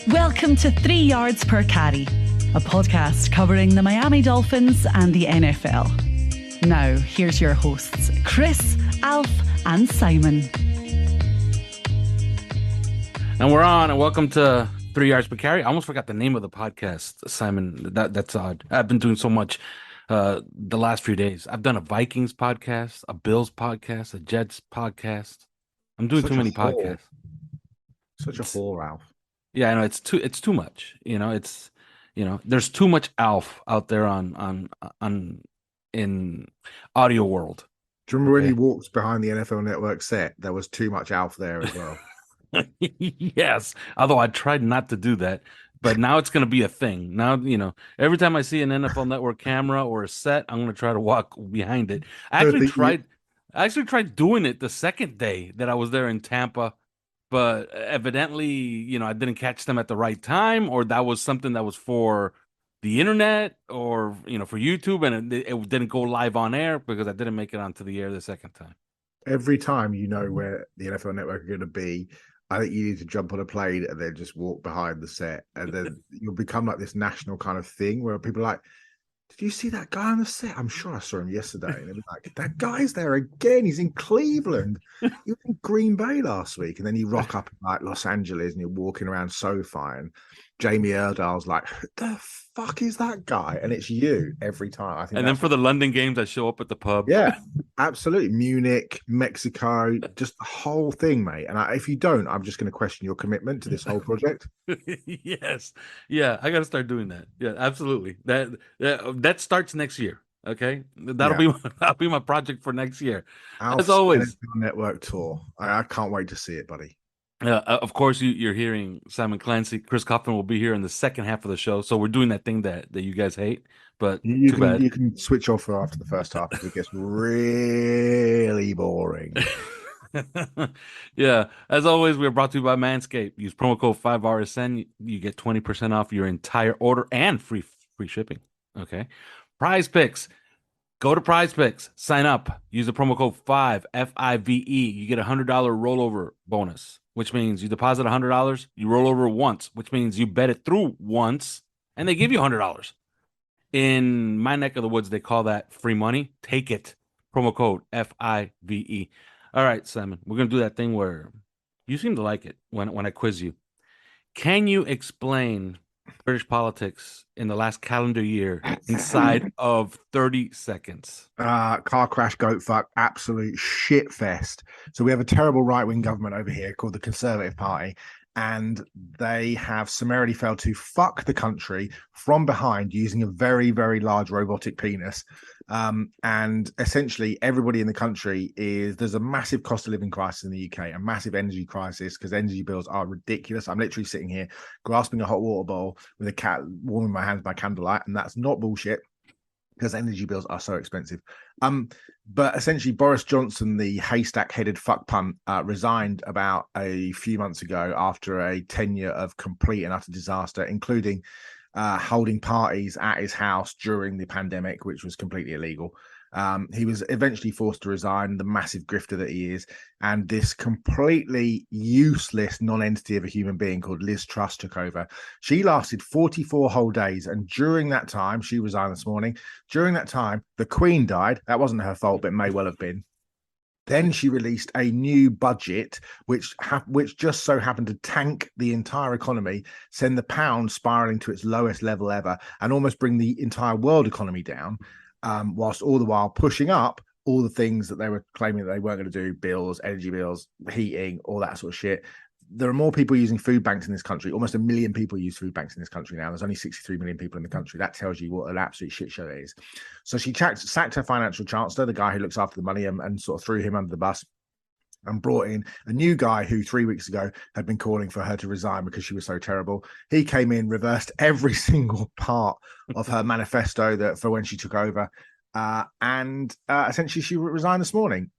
Welcome to 3 Yards Per Carry, a podcast covering the Miami Dolphins and the NFL. Now, here's your hosts, Chris, Alf, and Simon. And we're on, and welcome to 3 Yards Per Carry. I almost forgot the name of the podcast, Simon. That's odd. I've been doing so much the last few days. I've done a Vikings podcast, a Bills podcast, a Jets podcast. I'm doing too many podcasts. Such a whore, Ralph. Yeah, I know it's too much. There's too much Alf out there on in audio world. Do you remember when he walked behind the NFL Network set? There was too much Alf there as well. Yes, although I tried not to do that, but now it's going to be a thing. Now, every time I see an NFL Network camera or a set, I'm going to try to walk behind it. I actually tried doing it the second day that I was there in Tampa, but evidently, I didn't catch them at the right time, or that was something that was for the internet or, for YouTube, and it didn't go live on air because I didn't make it onto the air the second time. Every time you know where the NFL Network are going to be, I think you need to jump on a plane and then just walk behind the set, and then you'll become like this national kind of thing where people are like, did you see that guy on the set? I'm sure I saw him yesterday. And they'll be like, that guy's there again. He's in Cleveland. He was in Green Bay last week. And then you rock up in like Los Angeles and you're walking around SoFi and Jamie Erdahl's like, who the fuck is that guy? And it's you every time. I think. And then for the London games, I show up at the pub. Yeah, absolutely. Munich, Mexico, just the whole thing, mate. And if you don't, I'm just going to question your commitment to this whole project. Yes. Yeah, I got to start doing that. Yeah, absolutely. That starts next year. Okay, that'll be my project for next year. As always, Network tour. I can't wait to see it, buddy. Of course, you're hearing Simon Clancy. Chris Kaufman will be here in the second half of the show, so we're doing that thing that you guys hate. But you can switch off after the first half if it gets really boring. Yeah, as always, we're brought to you by Manscaped. Use promo code 5RSN. You get 20% off your entire order and free shipping. Okay, Prize Picks. Go to Prize Picks, sign up, use the promo code 5 FIVE. You get a $100 rollover bonus, which means you deposit $100, you roll over once, which means you bet it through once, and they give you $100. In my neck of the woods, they call that free money. Take it. Promo code FIVE. All right, Simon, we're going to do that thing where you seem to like it when I quiz you. Can you explain British politics in the last calendar year inside of 30 seconds? Car crash, goat fuck, absolute shit fest. So we have a terrible right-wing government over here called the Conservative Party, and they have summarily failed to fuck the country from behind using a very, very large robotic penis. And essentially everybody in the country there's a massive cost of living crisis in the UK, a massive energy crisis because energy bills are ridiculous. I'm literally sitting here grasping a hot water bowl with a cat warming my hands by candlelight, and that's not bullshit because energy bills are so expensive. But essentially Boris Johnson, the haystack-headed fuck punt, resigned about a few months ago after a tenure of complete and utter disaster, including holding parties at his house during the pandemic, which was completely illegal. He was eventually forced to resign, the massive grifter that he is, and this completely useless non-entity of a human being called Liz Truss took over. She lasted 44 whole days, and during that time, she resigned this morning. During that time, the Queen died. That wasn't her fault, but it may well have been. Then she released a new budget, which just so happened to tank the entire economy, send the pound spiraling to its lowest level ever, and almost bring the entire world economy down, whilst all the while pushing up all the things that they were claiming that they weren't going to do: bills, energy bills, heating, all that sort of shit. There are more people using food banks in this country. Almost 1 million people use food banks in this country now. There's only 63 million people in the country. That tells you what an absolute shit show it is. So she sacked her financial chancellor, the guy who looks after the money, and sort of threw him under the bus, and brought in a new guy who 3 weeks ago had been calling for her to resign because she was so terrible. He came in, reversed every single part of her manifesto for when she took over, and essentially she resigned this morning.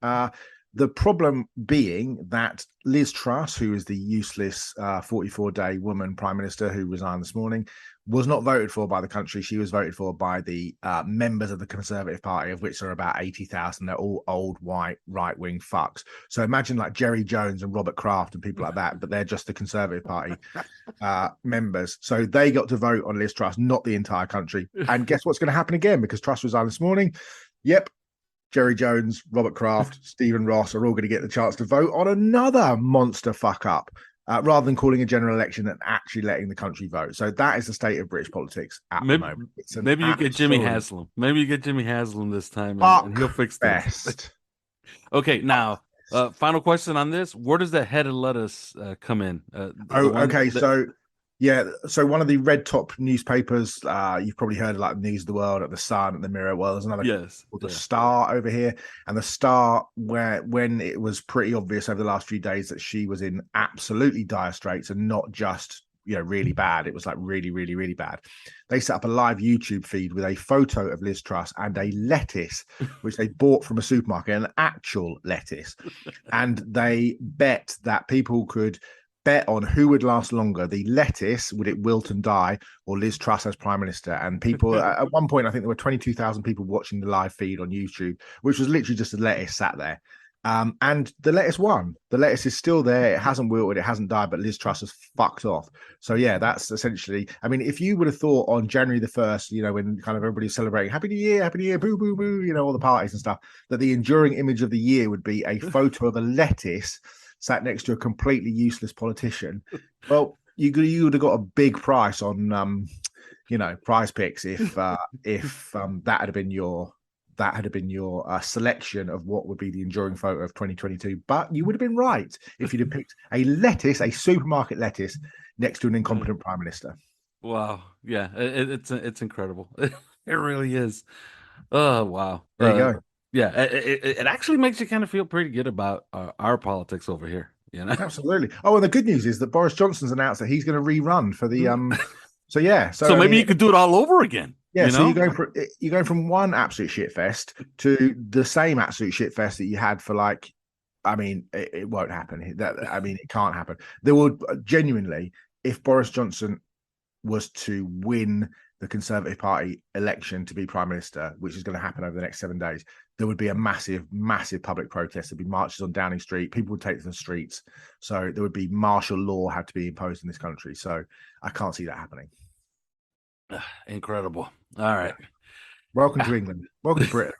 The problem being that Liz Truss, who is the useless 44-day woman prime minister who resigned this morning, was not voted for by the country. She was voted for by the members of the Conservative Party, of which there are about 80,000. They're all old, white, right-wing fucks. So imagine like Jerry Jones and Robert Kraft and people like that, but they're just the Conservative Party members. So they got to vote on Liz Truss, not the entire country. And guess what's going to happen again? Because Truss resigned this morning. Yep. Jerry Jones, Robert Kraft, Stephen Ross are all going to get the chance to vote on another monster fuck up. Rather than calling a general election and actually letting the country vote. So that is the state of British politics at the moment. Maybe you get Jimmy Haslam. Maybe you get Jimmy Haslam this time and he'll fix this. Okay, now, final question on this. Where does that head of lettuce come in? So one of the red top newspapers, you've probably heard of like News of the World, at the Sun, at the Mirror. Well, there's another called the Star over here, and the Star, when it was pretty obvious over the last few days that she was in absolutely dire straits and not just really bad, it was like really, really, really bad. They set up a live YouTube feed with a photo of Liz Truss and a lettuce, which they bought from a supermarket, an actual lettuce, and they bet that people could bet on who would last longer, the lettuce, would it wilt and die, or Liz Truss as prime minister. And people at one point, I think there were 22,000 people watching the live feed on YouTube, which was literally just a lettuce sat there. And the lettuce won. The lettuce is still there. It hasn't wilted, it hasn't died, but Liz Truss has fucked off. So yeah, that's essentially, I mean, if you would have thought on January the 1st, when kind of everybody's celebrating Happy New Year, boo, boo, boo, all the parties and stuff, that the enduring image of the year would be a photo of a lettuce sat next to a completely useless politician. Well, you would have got a big price on, Prize Picks if that had been your selection of what would be the enduring photo of 2022. But you would have been right if you'd have picked a lettuce, a supermarket lettuce, next to an incompetent prime minister. Wow, yeah, it's incredible. It really is. Oh wow, there you go. Yeah, it actually makes you kind of feel pretty good about our politics over here. Absolutely. Oh, and the good news is that Boris Johnson's announced that he's going to rerun for the So maybe you could do it all over again. Yeah, so you're going from one absolute shit fest to the same absolute shit fest that you had for it won't happen. It can't happen. There would genuinely, if Boris Johnson was to win the Conservative Party election to be prime minister, which is going to happen over the next 7 days, there would be a massive, massive public protest. There'd be marches on Downing Street. People would take to the streets. So there would be martial law had to be imposed in this country. So I can't see that happening. Incredible. All right. Welcome to England. Welcome to Britain.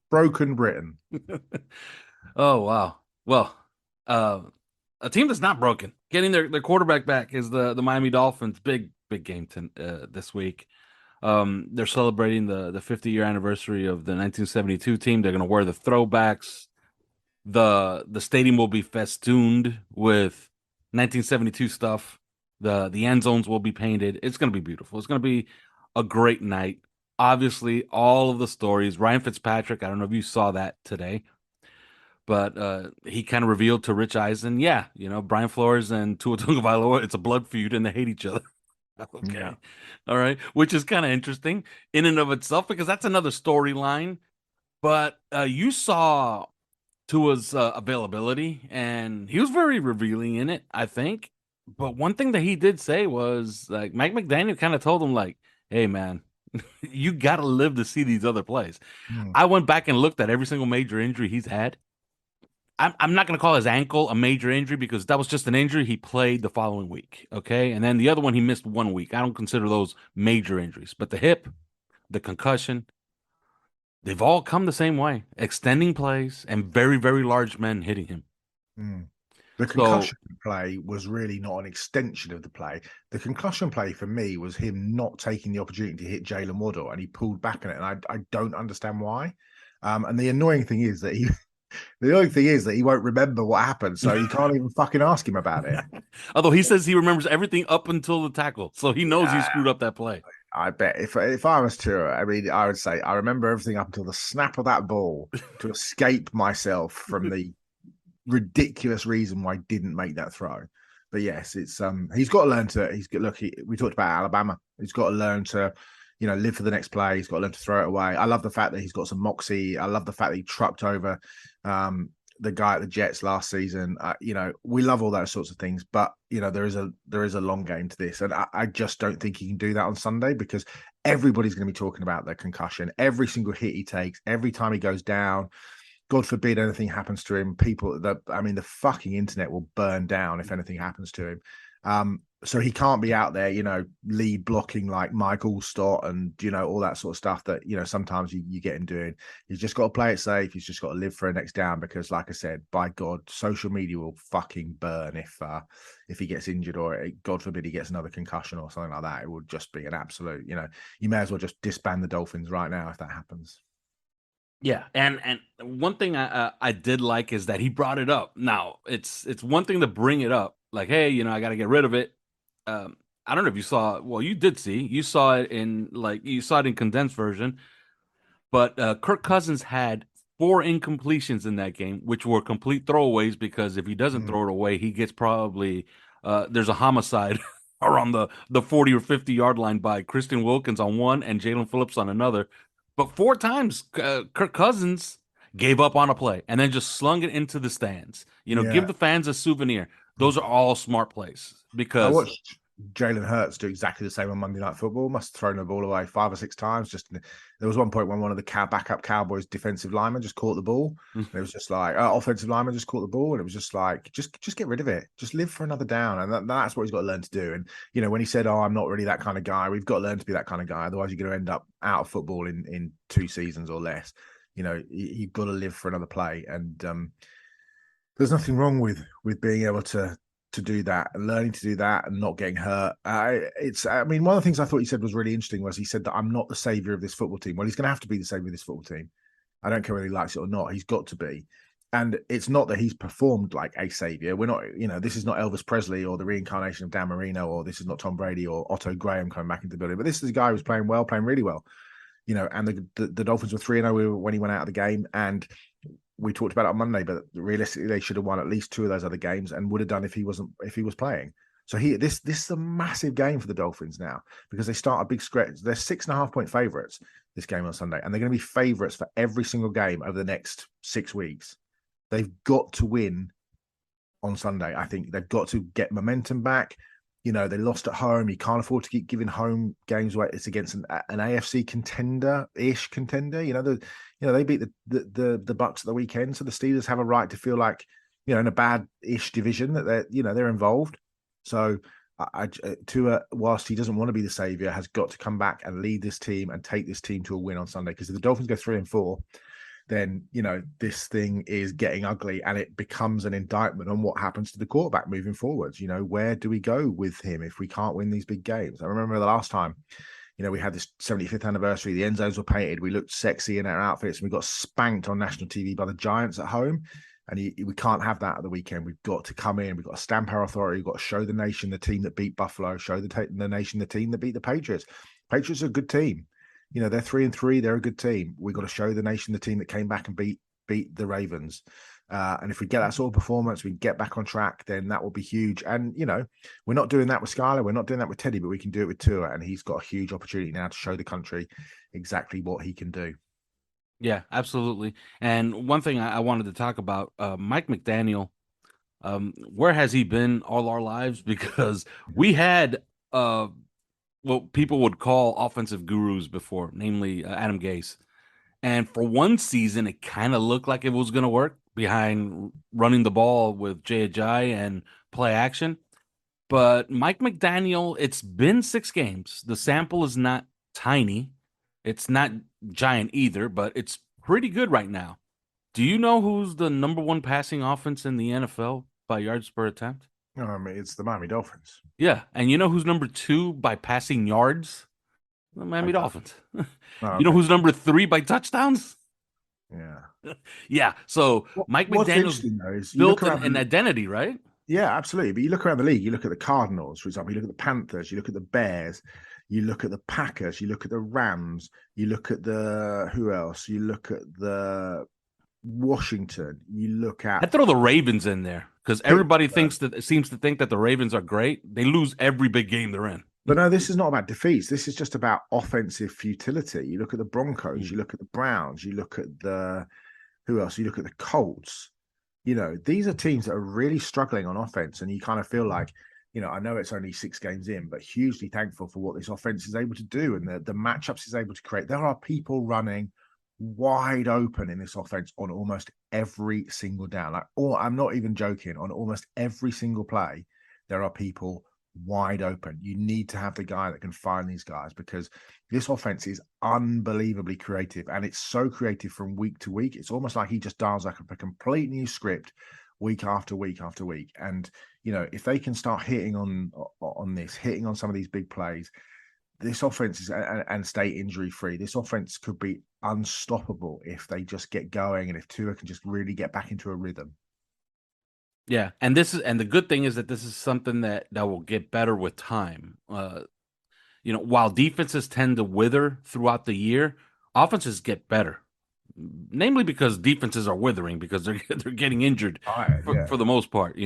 Broken Britain. Oh, wow. Well, a team that's not broken. Getting their quarterback back is the Miami Dolphins. Big game this week. They're celebrating the 50-year anniversary of the 1972 team. They're going to wear the throwbacks. The stadium will be festooned with 1972 stuff. The end zones will be painted. It's going to be beautiful. It's going to be a great night. Obviously, all of the stories. Ryan Fitzpatrick, I don't know if you saw that today, but he kind of revealed to Rich Eisen, Brian Flores and Tua Tagovailoa, it's a blood feud and they hate each other. Okay. Yeah. All right. Which is kind of interesting in and of itself, because that's another storyline. But you saw Tua's availability, and he was very revealing in it, I think. But one thing that he did say was, like, Mike McDaniel kind of told him, like, hey, man, you got to live to see these other plays. I went back and looked at every single major injury he's had. I'm not going to call his ankle a major injury because that was just an injury. He played the following week, okay? And then the other one, he missed 1 week. I don't consider those major injuries. But the hip, the concussion, they've all come the same way. Extending plays and very, very large men hitting him. The concussion play was really not an extension of the play. The concussion play for me was him not taking the opportunity to hit Jalen Waddle, and he pulled back on it, and I don't understand why. And the annoying thing is that he won't remember what happened, so you can't even fucking ask him about it. Although he says he remembers everything up until the tackle, so he knows he screwed up that play. I bet if I was Tua, I would say I remember everything up until the snap of that ball to escape myself from the ridiculous reason why I didn't make that throw. But yes, it's he's got to learn to. We talked about Alabama. He's got to learn to, live for the next play. He's got to learn to throw it away. I love the fact that he's got some moxie. I love the fact that he trucked over the guy at the Jets last season. We love all those sorts of things, but there is a long game to this, and I just don't think he can do that on Sunday because everybody's going to be talking about the concussion, every single hit he takes, every time he goes down. God forbid anything happens to him. The fucking internet will burn down if anything happens to him. So he can't be out there, lead blocking like Mike Allstott and, all that sort of stuff that, sometimes you get him doing. He's just got to play it safe. He's just got to live for a next down because, like I said, by God, social media will fucking burn if he gets injured or, God forbid, he gets another concussion or something like that. It would just be an absolute, you may as well just disband the Dolphins right now if that happens. Yeah, and one thing I did like is that he brought it up. Now, it's one thing to bring it up, like, hey, I got to get rid of it. I don't know if you saw. Well, you did see. You saw it in condensed version. But Kirk Cousins had 4 incompletions in that game, which were complete throwaways because if he doesn't throw it away, he gets probably there's a homicide around the 40 or 50-yard line by Christian Wilkins on one and Jalen Phillips on another. But 4 times, Kirk Cousins gave up on a play and then just slung it into the stands. Give the fans a souvenir. Those are all smart plays because I watched Jalen Hurts do exactly the same on Monday Night Football. Must have thrown the ball away 5 or 6 times. There was one point when one of the backup Cowboys defensive linemen just caught the ball. And it was just like offensive lineman just caught the ball, and it was just like just get rid of it. Just live for another down, and that's what he's got to learn to do. And when he said, "Oh, I'm not really that kind of guy," we've got to learn to be that kind of guy. Otherwise, you're going to end up out of football in 2 seasons or less. You've got to live for another play, and there's nothing wrong with being able to do that and learning to do that and not getting hurt. One of the things I thought he said was really interesting was he said that I'm not the savior of this football team. Well, he's going to have to be the savior of this football team. I don't care whether he likes it or not. He's got to be. And it's not that he's performed like a savior. We're not, this is not Elvis Presley or the reincarnation of Dan Marino, or this is not Tom Brady or Otto Graham coming back into the building. But this is a guy who's playing really well. And the Dolphins were 3-0 when he went out of the game. And we talked about it on Monday, but realistically, they should have won at least 2 of those other games and would have done if he was playing. So this is a massive game for the Dolphins now because they start a big stretch. They're 6.5-point favorites this game on Sunday, and they're going to be favorites for every single game over the next 6 weeks. They've got to win on Sunday. I think they've got to get momentum back. They lost at home. You can't afford to keep giving home games away. It's against an AFC contender-ish contender. They beat the Bucs at the weekend, so the Steelers have a right to feel like, in a bad-ish division that they're involved. So Tua, whilst he doesn't want to be the savior, has got to come back and lead this team and take this team to a win on Sunday. Because if the Dolphins go 3-4, then this thing is getting ugly, and it becomes an indictment on what happens to the quarterback moving forwards. Where do we go with him if we can't win these big games? I remember the last time, we had this 75th anniversary. The end zones were painted. We looked sexy in our outfits, and we got spanked on national TV by the Giants at home. And we can't have that at the weekend. We've got to come in. We've got to stamp our authority. We've got to show the nation the team that beat Buffalo. Show the nation the team that beat the Patriots. Patriots are a good team. They're 3-3. They're a good team. We've got to show the nation the team that came back and beat the Ravens. And if we get that sort of performance, we get back on track, then that will be huge. And, we're not doing that with Skyler. We're not doing that with Teddy, but we can do it with Tua. And he's got a huge opportunity now to show the country exactly what he can do. Yeah, absolutely. And one thing I wanted to talk about, Mike McDaniel, where has he been all our lives? Because we had what people would call offensive gurus before, namely Adam Gase. And for one season, it kind of looked like it was going to work behind running the ball with Jay Ajayi and play action. But Mike McDaniel, it's been 6 games. The sample is not tiny. It's not giant either, but it's pretty good right now. Do you know who's the number 1 passing offense in the NFL by yards per attempt? It's the Miami Dolphins. Yeah, and you know who's number 2 by passing yards? The Miami Dolphins. Okay. You know who's number 3 by touchdowns? Yeah. Yeah, so Mike McDaniel's built an identity, right? Yeah, absolutely. But you look around the league, you look at the Cardinals, for example, you look at the Panthers, you look at the Bears, you look at the Packers, you look at the Rams, you look at who else? You look at the Washington, you look at... I'd throw the Ravens in there because everybody seems to think that the Ravens are great. They lose every big game they're in. But no, this is not about defeats. This is just about offensive futility. You look at the Broncos, you look at the Browns, you look at who else? You look at the Colts. these are teams that are really struggling on offense, and you kind of feel like, I know it's only 6 games in, but hugely thankful for what this offense is able to do and the matchups is able to create. There are people running wide open in this offense on almost every single down. I'm not even joking. On almost every single play, there are people wide open. You need to have the guy that can find these guys, because this offense is unbelievably creative, and it's so creative from week to week. It's almost like he just dials like a complete new script week after week after week. And if they can start hitting on some of these big plays, this offense is and stay injury free. This offense could be unstoppable if they just get going, and if Tua can just really get back into a rhythm. Yeah, and the good thing is that this is something that will get better with time. While defenses tend to wither throughout the year, offenses get better. Namely because defenses are withering because they're getting injured for the most part,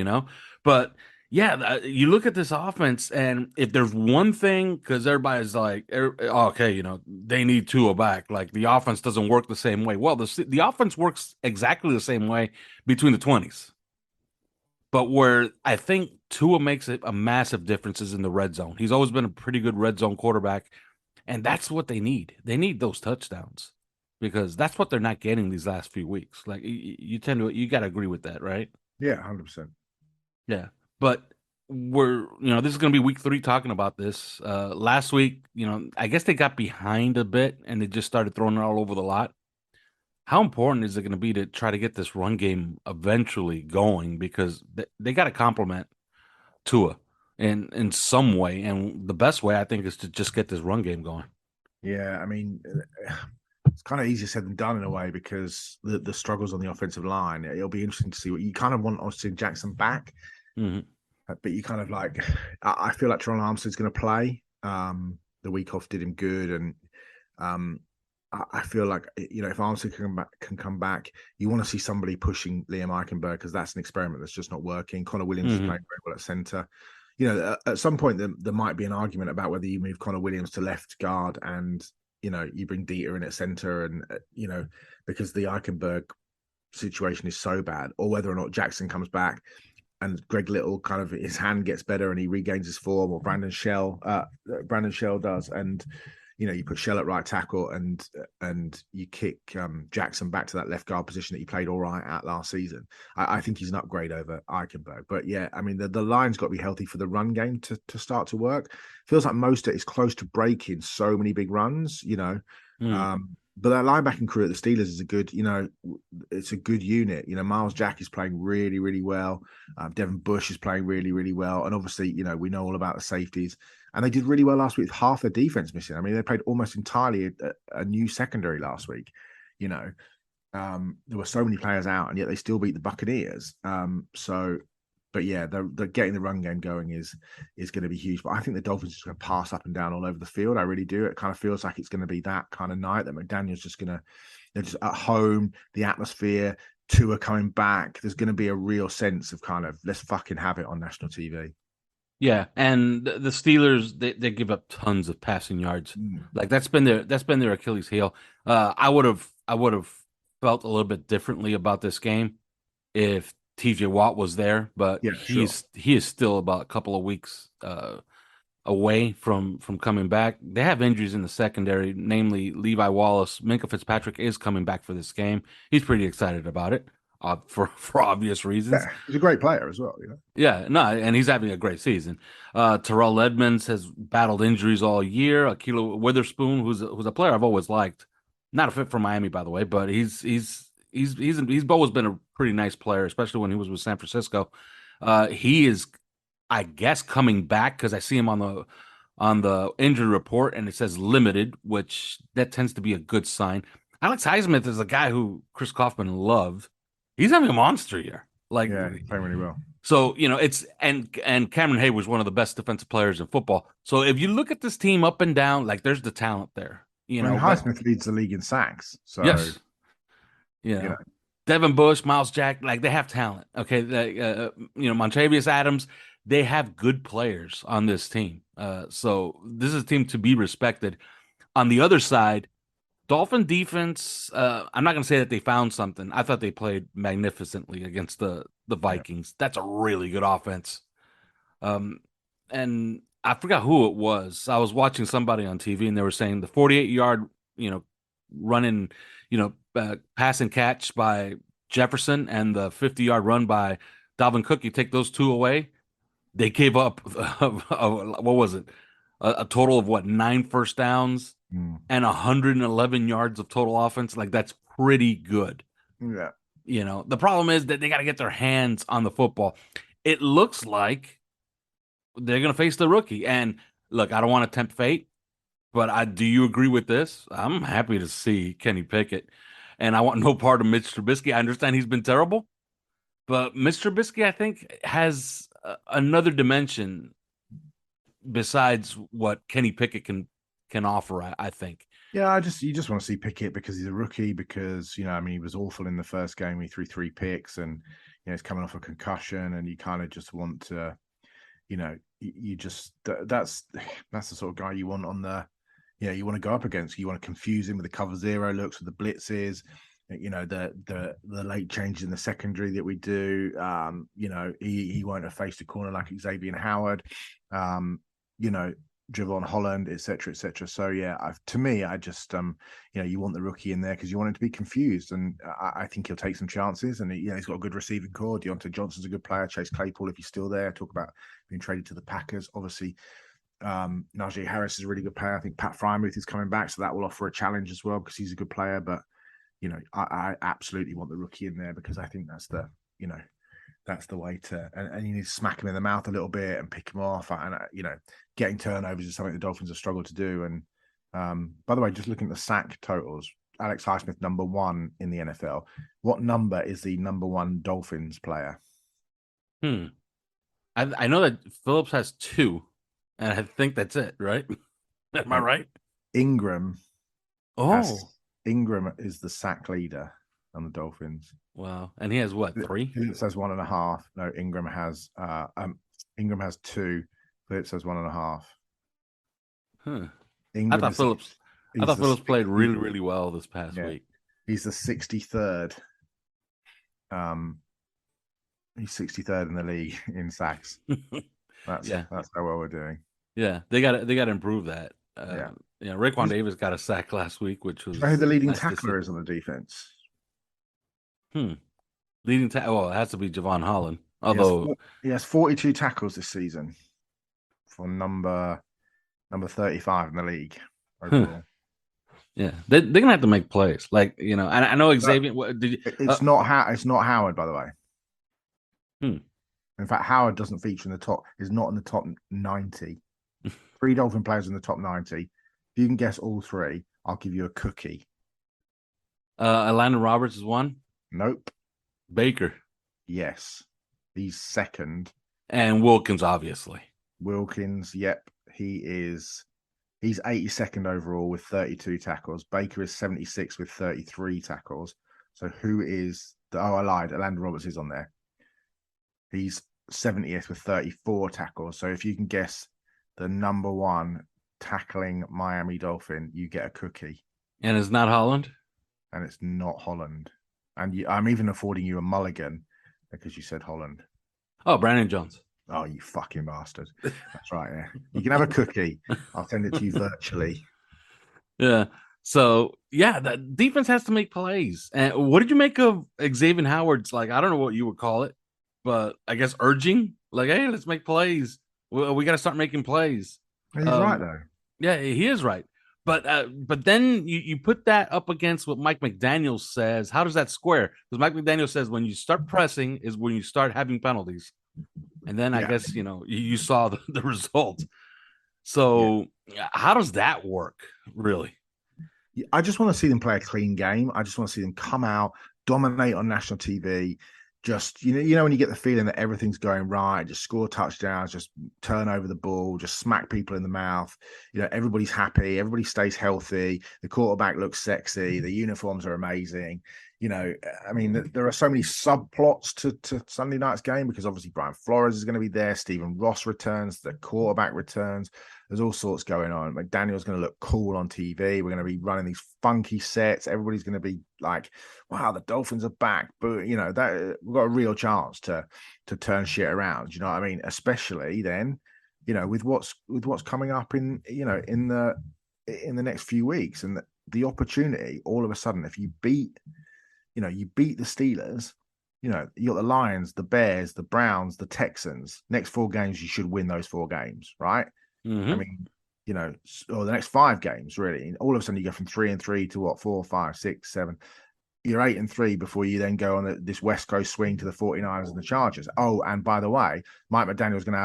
But yeah, you look at this offense, and if there's one thing, because everybody's like, okay, they need Tua back. Like, the offense doesn't work the same way. Well, the offense works exactly the same way between the 20s. But where I think Tua makes it a massive difference is in the red zone. He's always been a pretty good red zone quarterback, and that's what they need. They need those touchdowns, because that's what they're not getting these last few weeks. Like, you got to agree with that, right? Yeah, 100%. Yeah, but this is going to be week 3 talking about this. Last week, I guess they got behind a bit and they just started throwing it all over the lot. How important is it going to be to try to get this run game eventually going? Because they got to complement Tua in some way, and the best way, I think, is to just get this run game going. Yeah, I mean, it's kind of easier said than done in a way, because the struggles on the offensive line. It'll be interesting to see what you kind of want Austin Jackson back, but you kind of like. I feel like Teron Armstead's going to play. The week off did him good, and I feel like, if Armstead can come back, you want to see somebody pushing Liam Eichenberg, because that's an experiment that's just not working. Connor Williams is playing very well at center. At some point there might be an argument about whether you move Connor Williams to left guard and you bring Dieter in at center, and because the Eichenberg situation is so bad, or whether or not Jackson comes back and Greg Little kind of his hand gets better and he regains his form, or Brandon Shell does, and you put Shell at right tackle and you kick Jackson back to that left guard position that he played all right at last season. I think he's an upgrade over Eichenberg. But yeah, I mean, the line's got to be healthy for the run game to start to work. Feels like Mostert is close to breaking so many big runs, but that linebacking crew at the Steelers is it's a good unit. Miles Jack is playing really, really well. Devin Bush is playing really, really well. And obviously, we know all about the safeties. And they did really well last week with half their defense missing. I mean, they played almost entirely a new secondary last week. There were so many players out, and yet they still beat the Buccaneers. But yeah, the getting the run game going is going to be huge. But I think the Dolphins are just going to pass up and down all over the field. I really do. It kind of feels like it's going to be that kind of night that McDaniel's just going to, they're just at home, the atmosphere, Tua coming back. There's going to be a real sense of kind of, let's fucking have it on national TV. Yeah, and the Steelers, they give up tons of passing yards. Like, that's been their Achilles heel. I would have felt a little bit differently about this game if TJ Watt was there, but yeah, he is still about a couple of weeks away from coming back. They have injuries in the secondary, namely Levi Wallace. Minkah Fitzpatrick is coming back for this game. He's pretty excited about it. For obvious reasons. Yeah, he's a great player as well, Yeah, no, and he's having a great season. Terrell Edmonds has battled injuries all year. Akilo Witherspoon, who's a player I've always liked, not a fit for Miami, by the way, but he's always been a pretty nice player, especially when he was with San Francisco. He is, I guess, coming back, because I see him on the injury report and it says limited, which that tends to be a good sign. Alex Highsmith is a guy who Chris Kaufman loved. He's having a monster year. Like, yeah, playing really well. So, it's and Cameron Hay was one of the best defensive players in football. So if you look at this team up and down, like, there's the talent there. Highsmith leads the league in sacks. So yes. Devin Bush, Miles Jack, like, they have talent. Okay. Montravius Adams, they have good players on this team. So this is a team to be respected. On the other side, Dolphin defense, I'm not going to say that they found something. I thought they played magnificently against the Vikings. That's a really good offense. And I forgot who it was. I was watching somebody on TV, and they were saying the 48-yard, running, pass and catch by Jefferson and the 50-yard run by Dalvin Cook. You take those two away, they gave up, what was it? A total of 9 first downs and 111 yards of total offense. Like, that's pretty good. Yeah. The problem is that they got to get their hands on the football. It looks like they're going to face the rookie. And look, I don't want to tempt fate, but do you agree with this? I'm happy to see Kenny Pickett, and I want no part of Mitch Trubisky. I understand he's been terrible, but Mitch Trubisky, I think, has another dimension besides what Kenny Pickett can offer, I think. Yeah, you just want to see Pickett because he's a rookie, because, he was awful in the first game. He threw 3 picks, and, he's coming off a concussion, and you kind of just want to, that's the sort of guy you want on the, you want to go up against. You want to confuse him with the cover zero looks, with the blitzes, the late changes in the secondary that we do. He won't have faced a corner like Xavier Howard, Javon Holland, et cetera, et cetera. So yeah, to me, I just you want the rookie in there because you want him to be confused, and I think he'll take some chances. And he's got a good receiving core. Deontay Johnson's a good player. Chase Claypool, if he's still there, talk about being traded to the Packers. Obviously, Najee Harris is a really good player. I think Pat Frymouth is coming back, so that will offer a challenge as well because he's a good player. But I absolutely want the rookie in there because I think that's the that's the way to, and you need to smack him in the mouth a little bit and pick him off. And, getting turnovers is something the Dolphins have struggled to do. And by the way, just looking at the sack totals, Alex Highsmith, number 1 in the NFL. What number is the number 1 Dolphins player? I know that Phillips has 2, and I think that's it, right? Am I right? Ingram. Oh. Ingram is the sack leader on the Dolphins. Wow. And he has what, 3? Phillips has 1.5. No, Ingram has 2. Phillips has 1.5. I thought Phillips played really, really well this past week. He's the 63rd. He's 63rd in the league in sacks. That's how well we're doing. Yeah, they got to improve that. Raekwon Davis got a sack last week, which was. Who the leading tackler is on the defense? Leading tackle. Well, it has to be Javon Holland. Although he has 42 tackles this season for number 35 in the league overall. Yeah, they're gonna have to make plays. Like, I know Xavier. It's not Howard, by the way. In fact, Howard doesn't feature in the top. Is not in the top 90. 3 Dolphin players in the top 90. If you can guess all 3, I'll give you a cookie. Landon Roberts is 1. Nope. Baker. Yes, he's 2nd. And Wilkins, obviously. Wilkins, yep, he's 82nd overall with 32 tackles. Baker is 76 with 33 tackles. So who is I lied. Landon Roberts is on there. He's 70th with 34 tackles. So if you can guess the number 1 tackling Miami Dolphin, you get a cookie. And it's not Holland? And it's not Holland. And I'm even affording you a mulligan because you said Holland. Oh, Brandon Jones. Oh, you fucking bastard. That's right, yeah. You can have a cookie. I'll send it to you virtually. Yeah. So, yeah, the defense has to make plays. And what did you make of Xavier Howard's, I don't know what you would call it, but I guess urging? Like, hey, let's make plays. We got to start making plays. He's right, though. Yeah, he is right. But then you put that up against what Mike McDaniel says. How does that square? Because Mike McDaniel says when you start pressing is when you start having penalties. And then I guess, you saw the result. So how does that work, really? I just want to see them play a clean game. I just want to see them come out, dominate on national TV. Just, when you get the feeling that everything's going right, just score touchdowns, just turn over the ball, just smack people in the mouth. Everybody's happy. Everybody stays healthy. The quarterback looks sexy. The uniforms are amazing. I mean, there are so many subplots to Sunday night's game because obviously Brian Flores is going to be there. Stephen Ross returns. The quarterback returns. There's all sorts going on. McDaniel's going to look cool on TV. We're going to be running these funky sets. Everybody's going to be like, wow, the Dolphins are back. But, that we've got a real chance to turn shit around. You know what I mean? Especially then, with what's coming up in the next few weeks and the opportunity all of a sudden, if you beat the Steelers, you got the Lions, the Bears, the Browns, the Texans. Next 4 games, you should win those 4 games, right? Mm-hmm. I mean, or the next 5 games, really. And all of a sudden, you go from 3-3 to what, 4, 5, 6, 7. You're 8-3 before you then go on this West Coast swing to the 49ers and the Chargers. Oh, and by the way, Mike McDaniel's going to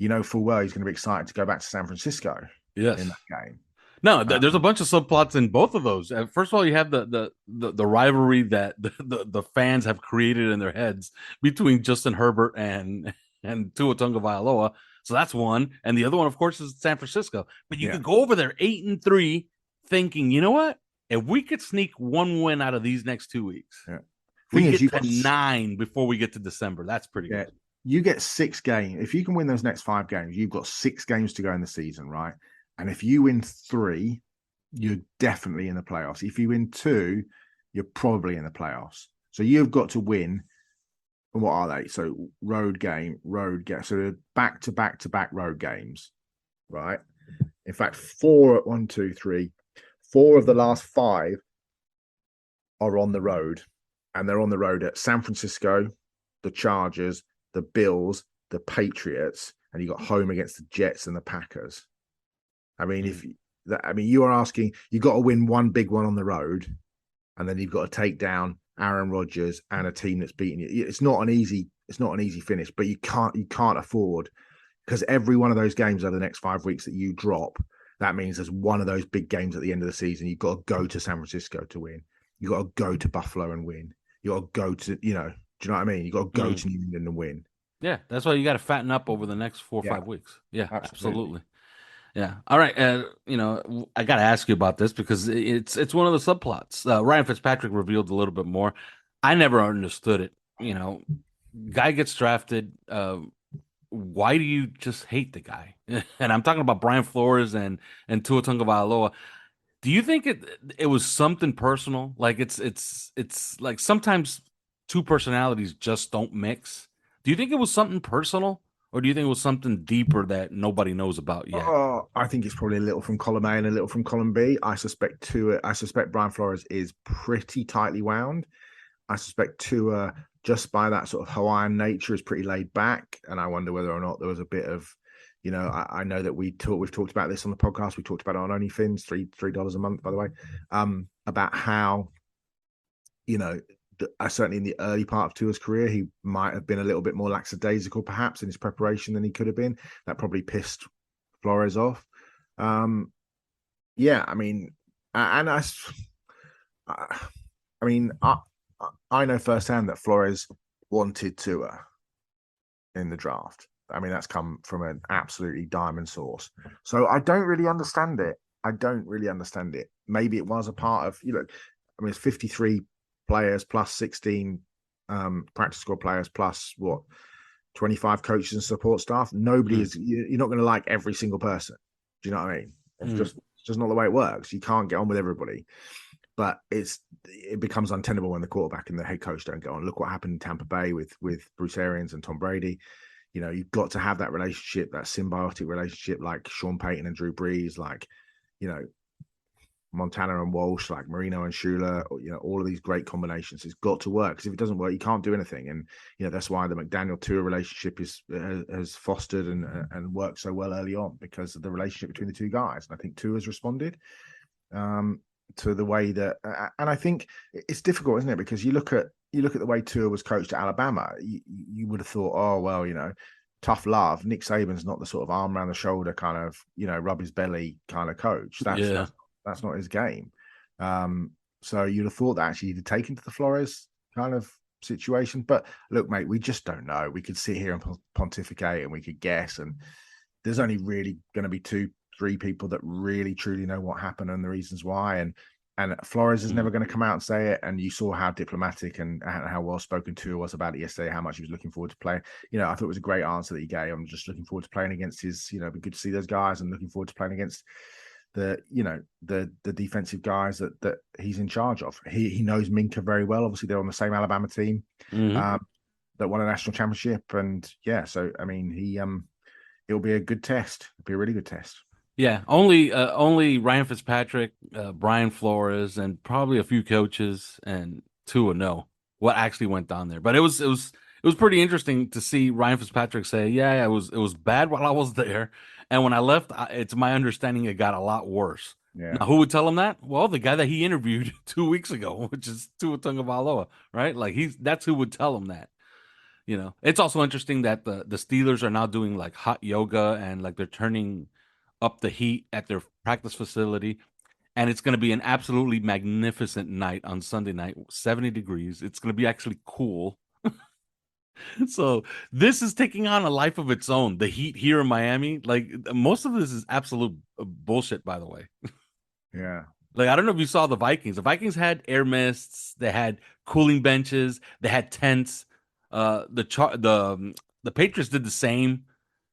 have full well he's going to be excited to go back to San Francisco in that game. No, there's a bunch of subplots in both of those. First of all, you have the rivalry that the fans have created in their heads between Justin Herbert and Tua Tagovailoa. So that's one, and the other one, of course, is San Francisco. But you could go over there 8-3, thinking, you know what? If we could sneak 1 win out of these next 2 weeks, we get to 9 before we get to December. That's pretty good. You get 6 games. If you can win those next 5 games, you've got 6 games to go in the season, right? And if you win 3, you're definitely in the playoffs. If you win 2, you're probably in the playoffs. So you've got to win. What are they? So road game. So they're back-to-back road games, right? In fact, 4 of the last 5 are on the road. And they're on the road at San Francisco, the Chargers, the Bills, the Patriots, and you got home against the Jets and the Packers. I mean, you are asking, you got to win 1 big one on the road, and then you've got to take down Aaron Rodgers and a team that's beating you. It's not an easy finish, but you can't afford, because every one of those games over the next 5 weeks that you drop, that means there's one of those big games at the end of the season. You've got to go to San Francisco to win. You've got to go to Buffalo and win. You got to go to, do you know what I mean? You got to go to New England and win. Yeah, that's why you got to fatten up over the next 4 or 5 weeks. Yeah, absolutely. Yeah. All right. I got to ask you about this because it's one of the subplots. Ryan Fitzpatrick revealed a little bit more. I never understood it. Guy gets drafted. Why do you just hate the guy? And I'm talking about Brian Flores and Tua Tagovailoa. Do you think it was something personal? Like it's like sometimes 2 personalities just don't mix. Do you think it was something personal? Or do you think it was something deeper that nobody knows about yet? I think it's probably a little from column A and a little from column B. I suspect Brian Flores is pretty tightly wound. I suspect Tua, just by that sort of Hawaiian nature, is pretty laid back. And I wonder whether or not there was a bit of, I know that we've talked about this on the podcast. We talked about it on OnlyFins, $3 a month, by the way, about how, certainly in the early part of Tua's career, he might have been a little bit more lackadaisical, perhaps, in his preparation than he could have been. That probably pissed Flores off. I know firsthand that Flores wanted Tua in the draft. I mean, that's come from an absolutely diamond source. So I don't really understand it. Maybe it was a part of, it's 53 players plus 16 practice squad players plus 25 coaches and support staff. Nobody is, you're not going to like every single person. Do you know what I mean? It's just not the way it works. You can't get on with everybody, but it becomes untenable when the quarterback and the head coach don't get on. Look what happened in Tampa Bay with Bruce Arians and Tom Brady. You've got to have that relationship, that symbiotic relationship, like Sean Payton and Drew Brees, like, Montana and Walsh, like Marino and Shula, all of these great combinations. It's got to work, because if it doesn't work, you can't do anything. And that's why the McDaniel-Tua relationship has fostered and worked so well early on, because of the relationship between the 2 guys. And I think Tua has responded to the way that, and I think it's difficult, isn't it? Because you look at the way Tua was coached at Alabama, you would have thought, oh well, tough love. Nick Saban's not the sort of arm around the shoulder kind of, rub his belly kind of coach. That's not his game. So you'd have thought that actually he'd have taken to the Flores kind of situation. But look, mate, we just don't know. We could sit here and pontificate and we could guess. And there's only really going to be 2-3 people that really, truly know what happened and the reasons why. And And Flores is Mm. never going to come out and say it. And you saw how diplomatic and how well spoken Tua was about it yesterday, how much he was looking forward to playing. I thought it was a great answer that he gave. I'm just looking forward to playing against his, it'd be good to see those guys and looking forward to playing against the defensive guys that he's in charge of. He knows Minka very well. Obviously, they're on the same Alabama team that won a national championship. And yeah, so I mean, it'll be a good test. It'll be a really good test. Yeah, only Ryan Fitzpatrick, Brian Flores, and probably a few coaches and Tua know what actually went down there. But it was pretty interesting to see Ryan Fitzpatrick say, "Yeah, it was bad while I was there, and when I left, it's my understanding it got a lot worse." Yeah. Now, who would tell him that? Well, the guy that he interviewed 2 weeks ago, which is Tua Tagovailoa, right? Like that's who would tell him that. It's also interesting that the Steelers are now doing like hot yoga and like they're turning up the heat at their practice facility. And it's going to be an absolutely magnificent night on Sunday night, 70 degrees. It's going to be actually cool. So this is taking on a life of its own. The heat here in Miami, like most of this is absolute bullshit, by the way. Yeah. Like, I don't know if you saw the Vikings. The Vikings had air mists. They had cooling benches. They had tents. The Patriots did the same.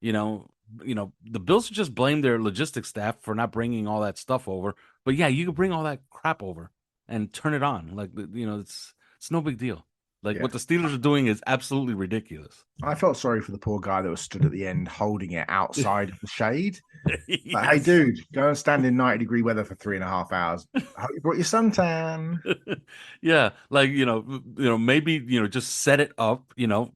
The Bills should just blame their logistics staff for not bringing all that stuff over. But yeah, you could bring all that crap over and turn it on. Like, it's no big deal. Like what the Steelers are doing is absolutely ridiculous. I felt sorry for the poor guy that was stood at the end holding it outside of the shade. Yes. Like, hey, dude, go and stand in 90-degree weather for 3.5 hours. I hope you brought your suntan. Yeah, like maybe just set it up.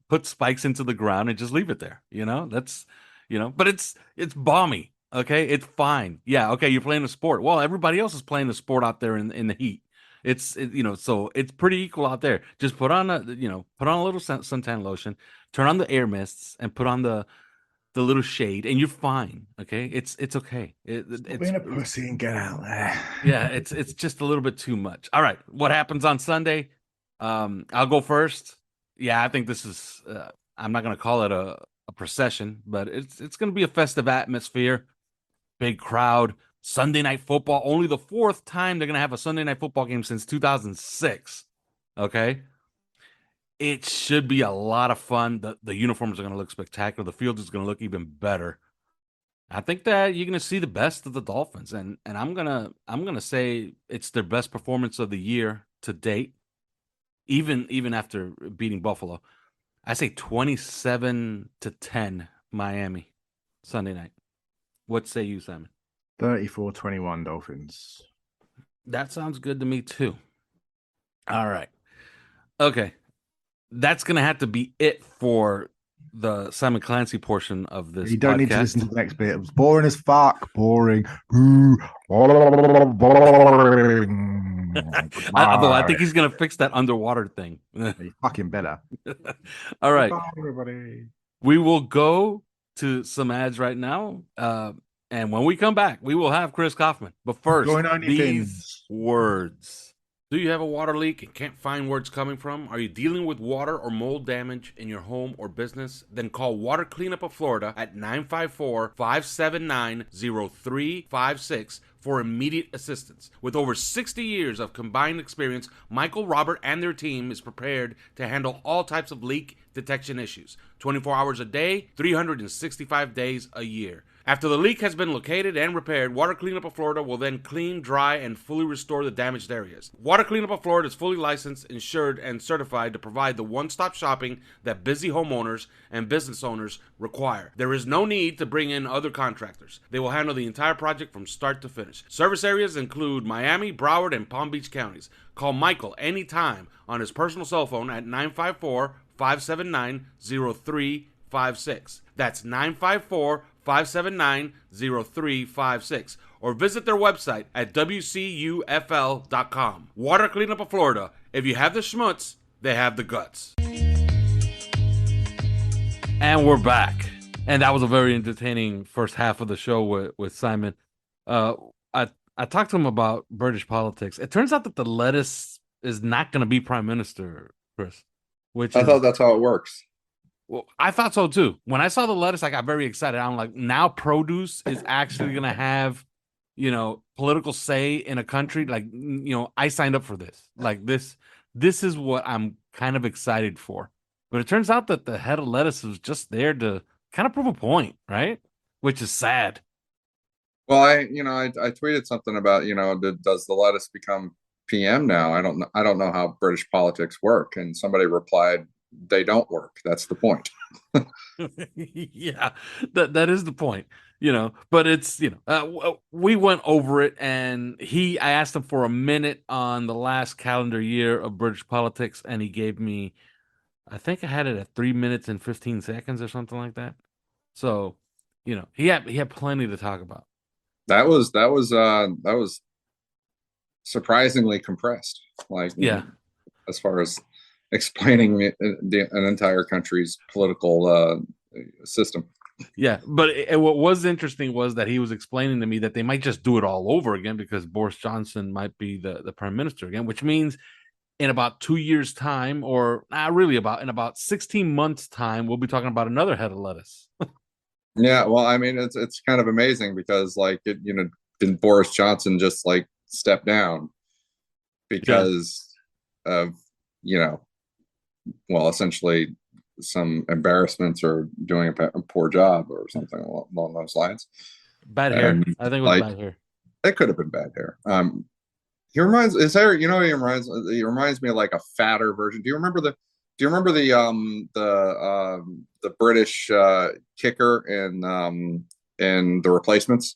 Put spikes into the ground and just leave it there. That's but it's balmy. Okay, it's fine. Yeah, okay, you're playing a sport. Well, everybody else is playing the sport out there in the heat. So it's pretty equal out there. Just put on a little suntan lotion, turn on the air mists, and put on the little shade, and you're fine. Okay, it's okay. It's being a pussy and get out there. Yeah, it's just a little bit too much. All right, what happens on Sunday? I'll go first. Yeah, I think this is. I'm not gonna call it a procession, but it's gonna be a festive atmosphere, big crowd. Sunday Night Football, only the fourth time they're going to have a Sunday Night Football game since 2006. Okay? It should be a lot of fun. The uniforms are going to look spectacular. The field is going to look even better. I think that you're going to see the best of the Dolphins, and I'm gonna say it's their best performance of the year to date, even after beating Buffalo. I say 27-10 Miami Sunday night. What say you, Simon? 34-21 Dolphins. That sounds good to me too. All right. Okay. That's going to have to be it for the Simon Clancy portion of this You don't podcast. need to listen to the next bit. It was boring as fuck. Boring. Although I think he's going to fix that underwater thing. You fucking better. All right. Bye, everybody. We will go to some ads right now. And when we come back, we will have Chris Kaufman. But first, these words. Do you have a water leak and can't find where it's coming from? Are you dealing with water or mold damage in your home or business? Then call Water Cleanup of Florida at 954-579-0356 for immediate assistance. With over 60 years of combined experience, Michael, Robert, and their team is prepared to handle all types of leak detection issues, 24 hours a day, 365 days a year. After the leak has been located and repaired, Water Cleanup of Florida will then clean, dry, and fully restore the damaged areas. Water Cleanup of Florida is fully licensed, insured, and certified to provide the one-stop shopping that busy homeowners and business owners require. There is no need to bring in other contractors. They will handle the entire project from start to finish. Service areas include Miami, Broward, and Palm Beach counties. Call Michael anytime on his personal cell phone at 954-579-0356. That's 954-579-0356, or visit their website at wcufl.com. Water Cleanup of Florida. If you have the schmutz, they have the guts. And we're back. And that was a very entertaining first half of the show with Simon. I talked to him about British politics. It turns out that the lettuce is not going to be prime minister, Chris. I thought that's how it works. Well, I thought so too. When I saw the lettuce, I got very excited. I'm like, now produce is actually going to have political say in a country, like, I signed up for this. Like this is what I'm kind of excited for. But it turns out that the head of lettuce was just there to kind of prove a point, right? Which is sad. Well, I tweeted something about, does the lettuce become PM now? I don't know how British politics work. And somebody replied, they don't work. That's the point. Yeah, that is the point, but it's, we went over it, and I asked him for a minute on the last calendar year of British politics, and he gave me, I think I had it at 3 minutes and 15 seconds or something like that. So, he had plenty to talk about. That was surprisingly compressed. Like, yeah, as far as explaining an entire country's political system. Yeah, but what was interesting was that he was explaining to me that they might just do it all over again because Boris Johnson might be the prime minister again, which means in about 2 years' time, or not really, in about 16 months' time, we'll be talking about another head of lettuce. Yeah, well, I mean, it's kind of amazing because, like, didn't Boris Johnson just like step down because of, well, essentially some embarrassments or doing a poor job or something along those lines. Bad hair. I think it was bad hair. It could have been bad hair. He reminds he reminds me of like a fatter version. Do you remember the British kicker in The Replacements?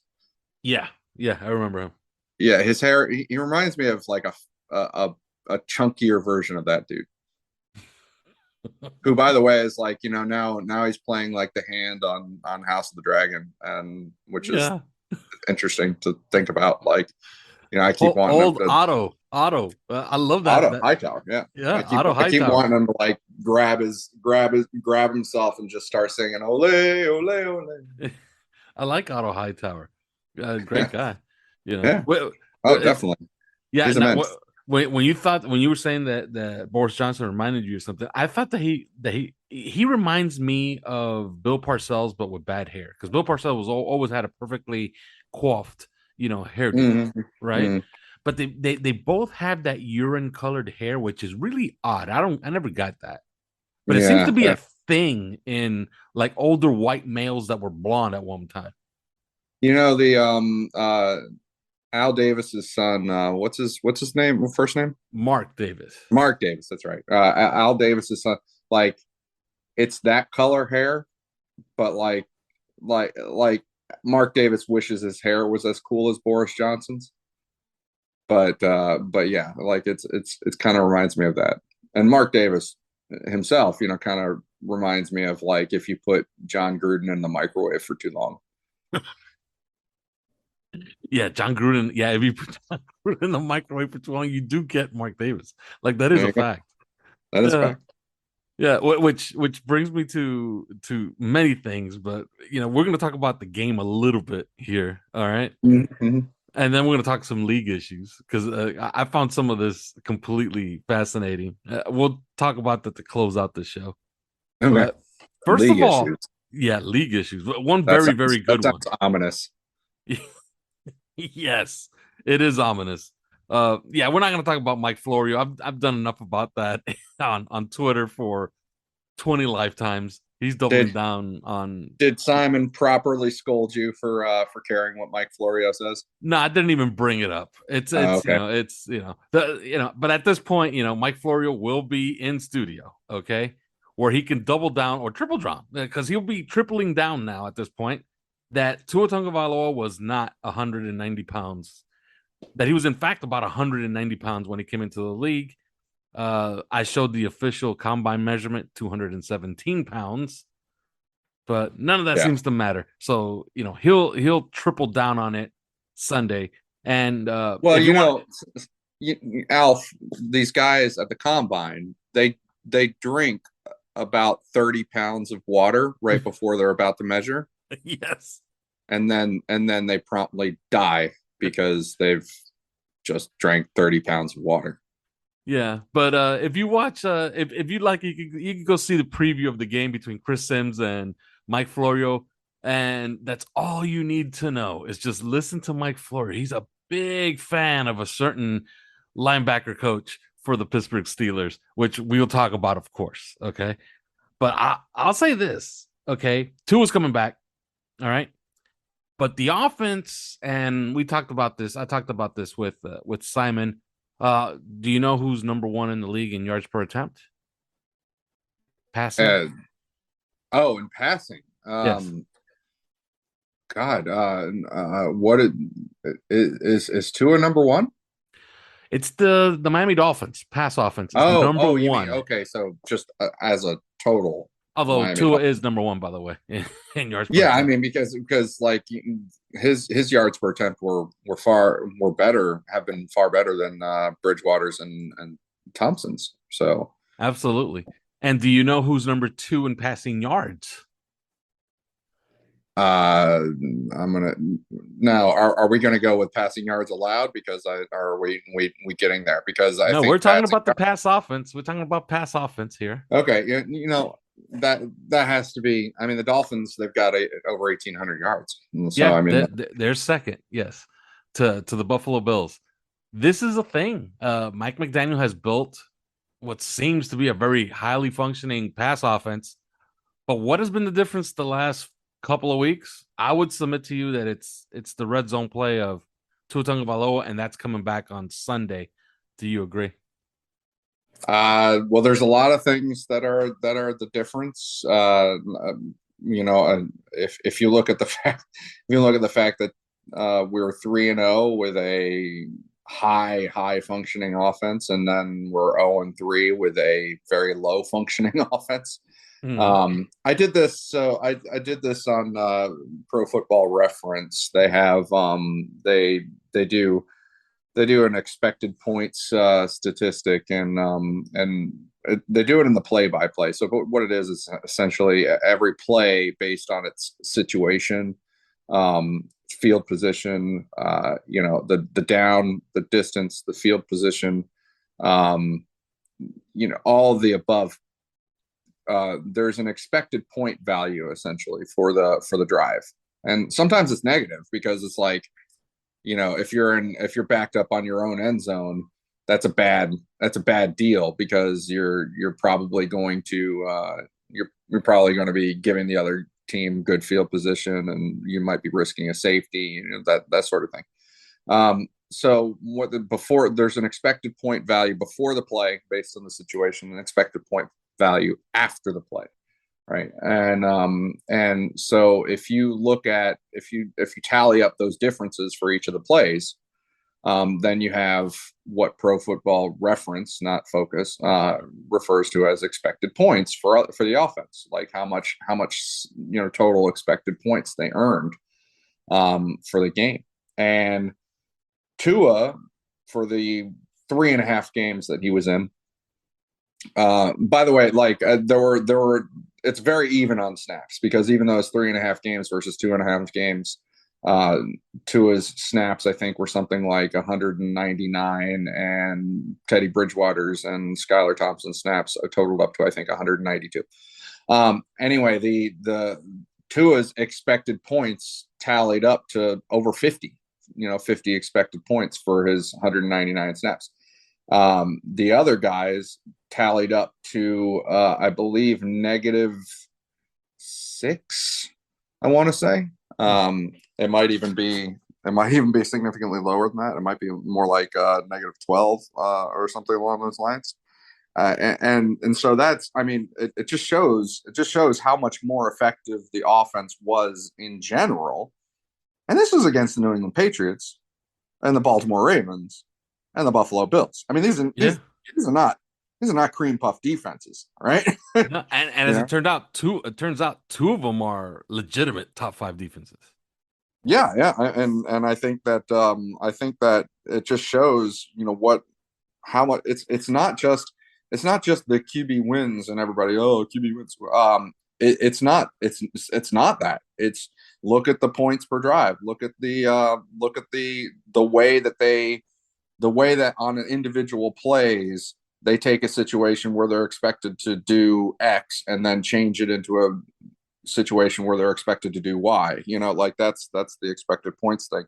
Yeah, I remember him. Yeah, his hair. He reminds me of like a chunkier version of that dude. Who, by the way, is like, now he's playing like the hand on House of the Dragon, and which is interesting to think about. Like, I keep wanting old Otto. I love that. Otto Hightower, yeah. I keep wanting him to like grab himself and just start singing "Ole, ole, ole." I like Otto Hightower. Great guy. Yeah. Oh, definitely. Yeah. When you were saying that Boris Johnson reminded you of something, I thought that he reminds me of Bill Parcells, but with bad hair, because Bill Parcells always had a perfectly coiffed, hairdo, right? Mm-hmm. But they both have that urine colored hair, which is really odd. I never got that, but it seems to be a thing in like older white males that were blonde at one time. The Al Davis's son, what's his name? First name? Mark Davis. Mark Davis, that's right. Al Davis's son, like, it's that color hair, but like Mark Davis wishes his hair was as cool as Boris Johnson's. But yeah, like it's kind of reminds me of that. And Mark Davis himself, kind of reminds me of like if you put John Gruden in the microwave for too long. Yeah, John Gruden. Yeah, if you put John Gruden in the microwave for too long, you do get Mark Davis. Like, that is a fact. That is a fact. Yeah, which brings me to many things, but we're going to talk about the game a little bit here. All right, mm-hmm. And then we're going to talk some league issues because I found some of this completely fascinating. We'll talk about that to close out the show. Okay. First league of all, issues. Yeah, league issues. One very good one. Ominous. Yes, it is ominous. We're not going to talk about Mike Florio. I've done enough about that on Twitter for 20 lifetimes. He's doubling down on. Did Simon properly scold you for caring what Mike Florio says? No, I didn't even bring it up. It's okay. But at this point, Mike Florio will be in studio, okay, where he can double down or triple down, because he'll be tripling down now at this point. That Tua Tagovailoa was not 190 pounds. That he was, in fact, about 190 pounds when he came into the league. I showed the official combine measurement, 217 pounds. But none of that seems to matter. So, he'll triple down on it Sunday. And Alf, these guys at the combine, they drink about 30 pounds of water right before they're about to measure. Yes. And then they promptly die because they've just drank 30 pounds of water. Yeah, but if you watch, if you like, you can go see the preview of the game between Chris Sims and Mike Florio. And that's all you need to know is just listen to Mike Florio. He's a big fan of a certain linebacker coach for the Pittsburgh Steelers, which we'll talk about, of course. Okay. But I'll say this. Okay. Tua's coming back. All right. But the offense, and we talked about this. I talked about this with Simon. Do you know who's number one in the league in yards per attempt? Passing. In passing. Yes. God, what is Tua number one? It's the Miami Dolphins pass offense. It's number you one. mean, okay, so just as a total. Although Miami Tua Dolphins is number one, by the way, in yards per Yeah, attempt. I mean because like his yards per attempt were better, have been far better than Bridgewater's and Thompson's. So Absolutely. And do you know who's number two in passing yards? I'm gonna now. Are we gonna go with passing yards allowed? Because are we getting there? Because I No, think we're talking about the pass offense. We're talking about pass offense here. Okay, you know that has to be. I mean, the Dolphins, they've got over 1,800 yards. So Yeah, I mean, they're second. Yes, to the Buffalo Bills. This is a thing. Mike McDaniel has built what seems to be a very highly functioning pass offense. But what has been the difference the last couple of weeks? I would submit to you that it's the red zone play of Tua Tagovailoa, and that's coming back on Sunday. Do you agree? well, there's a lot of things that are the difference. If you look at the fact that we're 3-0 with a high functioning offense, and then we're 0-3 with a very low functioning offense. I did this. So I did this on Pro Football Reference. They have they do an expected points statistic, and they do it in the play-by-play. So what it is essentially every play based on its situation, field position, the down, the distance, the field position, all of the above. There's an expected point value essentially for the drive, and sometimes it's negative because it's like, if you're backed up on your own end zone, that's a bad deal, because you're probably going to you're probably going to be giving the other team good field position, and you might be risking a safety, that sort of thing. So before, there's an expected point value before the play based on the situation, and expected point value after the play, right? And so if you tally up those differences for each of the plays, then you have what Pro Football Reference, not Focus, refers to as expected points for the offense, like how much total expected points they earned for the game. And Tua, for the 3.5 games that he was in, by the way, like there were it's very even on snaps, because even though it's 3.5 games versus 2.5 games, Tua's snaps, I think, were something like 199, and Teddy Bridgewater's and Skylar Thompson's snaps totaled up to, I think, 192. Anyway, the Tua's expected points tallied up to over 50, 50 expected points for his 199 snaps. The other guys tallied up to, I believe, -6, I want to say. It might even be significantly lower than that. It might be more like -12 or something along those lines. And so that's, I mean, it just shows how much more effective the offense was in general. And this was against the New England Patriots and the Baltimore Ravens and the Buffalo Bills. I mean, these are not cream puff defenses, right? No, and as it turns out, two of them are legitimate top 5 defenses. Yeah, and I think that it just shows, how much it's not just the QB wins and everybody, QB wins. It's not that. It's, look at the points per drive. Look at the way that on an individual plays, they take a situation where they're expected to do X and then change it into a situation where they're expected to do Y. Like that's the expected points thing.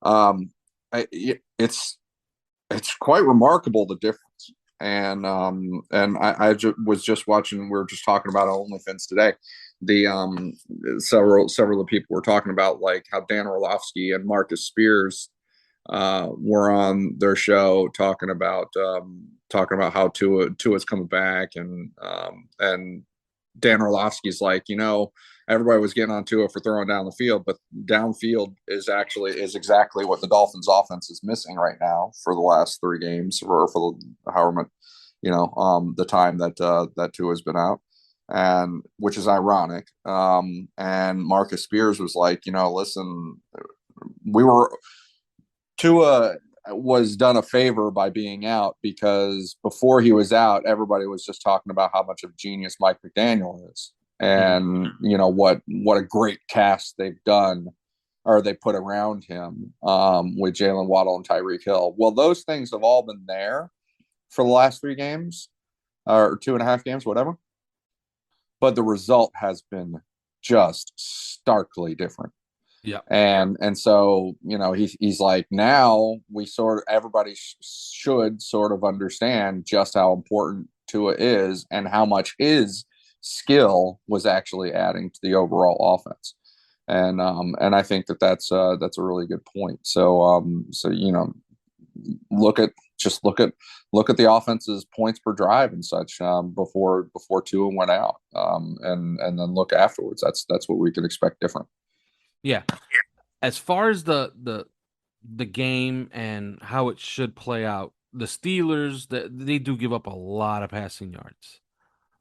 Um, it's quite remarkable, the difference. And I was just watching. We were just talking about OnlyFans today. The several of the people were talking about like how Dan Orlovsky and Marcus Spears were on their show talking about how Tua's coming back, and Dan Orlovsky's like, everybody was getting on Tua for throwing down the field, but downfield is exactly what the Dolphins offense is missing right now for the last 3 games, or for however much, the time that Tua has been out, and which is ironic. And Marcus Spears was like, listen, Tua was done a favor by being out, because before he was out, everybody was just talking about how much of a genius Mike McDaniel is, and what a great cast they've done, or they put around him, with Jalen Waddle and Tyreek Hill. Well, those things have all been there for the last 3 games, or 2.5 games, whatever. But the result has been just starkly different. Yeah. And so, he's like, now everybody should sort of understand just how important Tua is, and how much his skill was actually adding to the overall offense. And I think that's a really good point. So look at the offense's points per drive and such, before Tua went out, and then look afterwards. That's what we could expect different. Yeah. As far as the game and how it should play out, the Steelers, they do give up a lot of passing yards.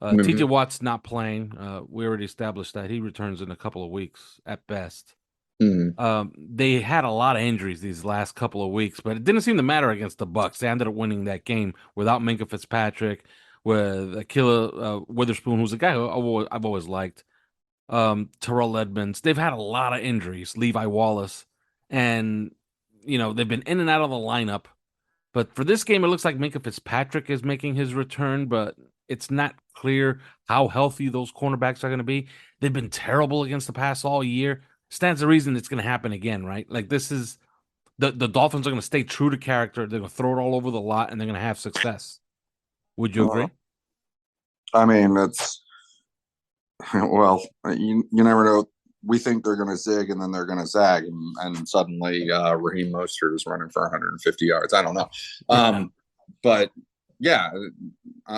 TJ Watt's not playing. We already established that. He returns in a couple of weeks at best. They had a lot of injuries these last couple of weeks, but it didn't seem to matter against the Bucs. They ended up winning that game without Minkah Fitzpatrick, with Akila Witherspoon, who's a guy who I've always liked. Terrell Edmonds. They've had a lot of injuries. Levi Wallace, and they've been in and out of the lineup. But for this game, it looks like Minkah Fitzpatrick is making his return, but it's not clear how healthy those cornerbacks are going to be. They've been terrible against the pass all year. Stands to reason it's going to happen again, right? Like, this is the Dolphins are going to stay true to character. They're going to throw it all over the lot, and they're going to have success. Would you agree? I mean, it's well, you never know. We think they're going to zig, and then they're going to zag, and suddenly Raheem Mostert is running for 150 yards. I don't know, but yeah,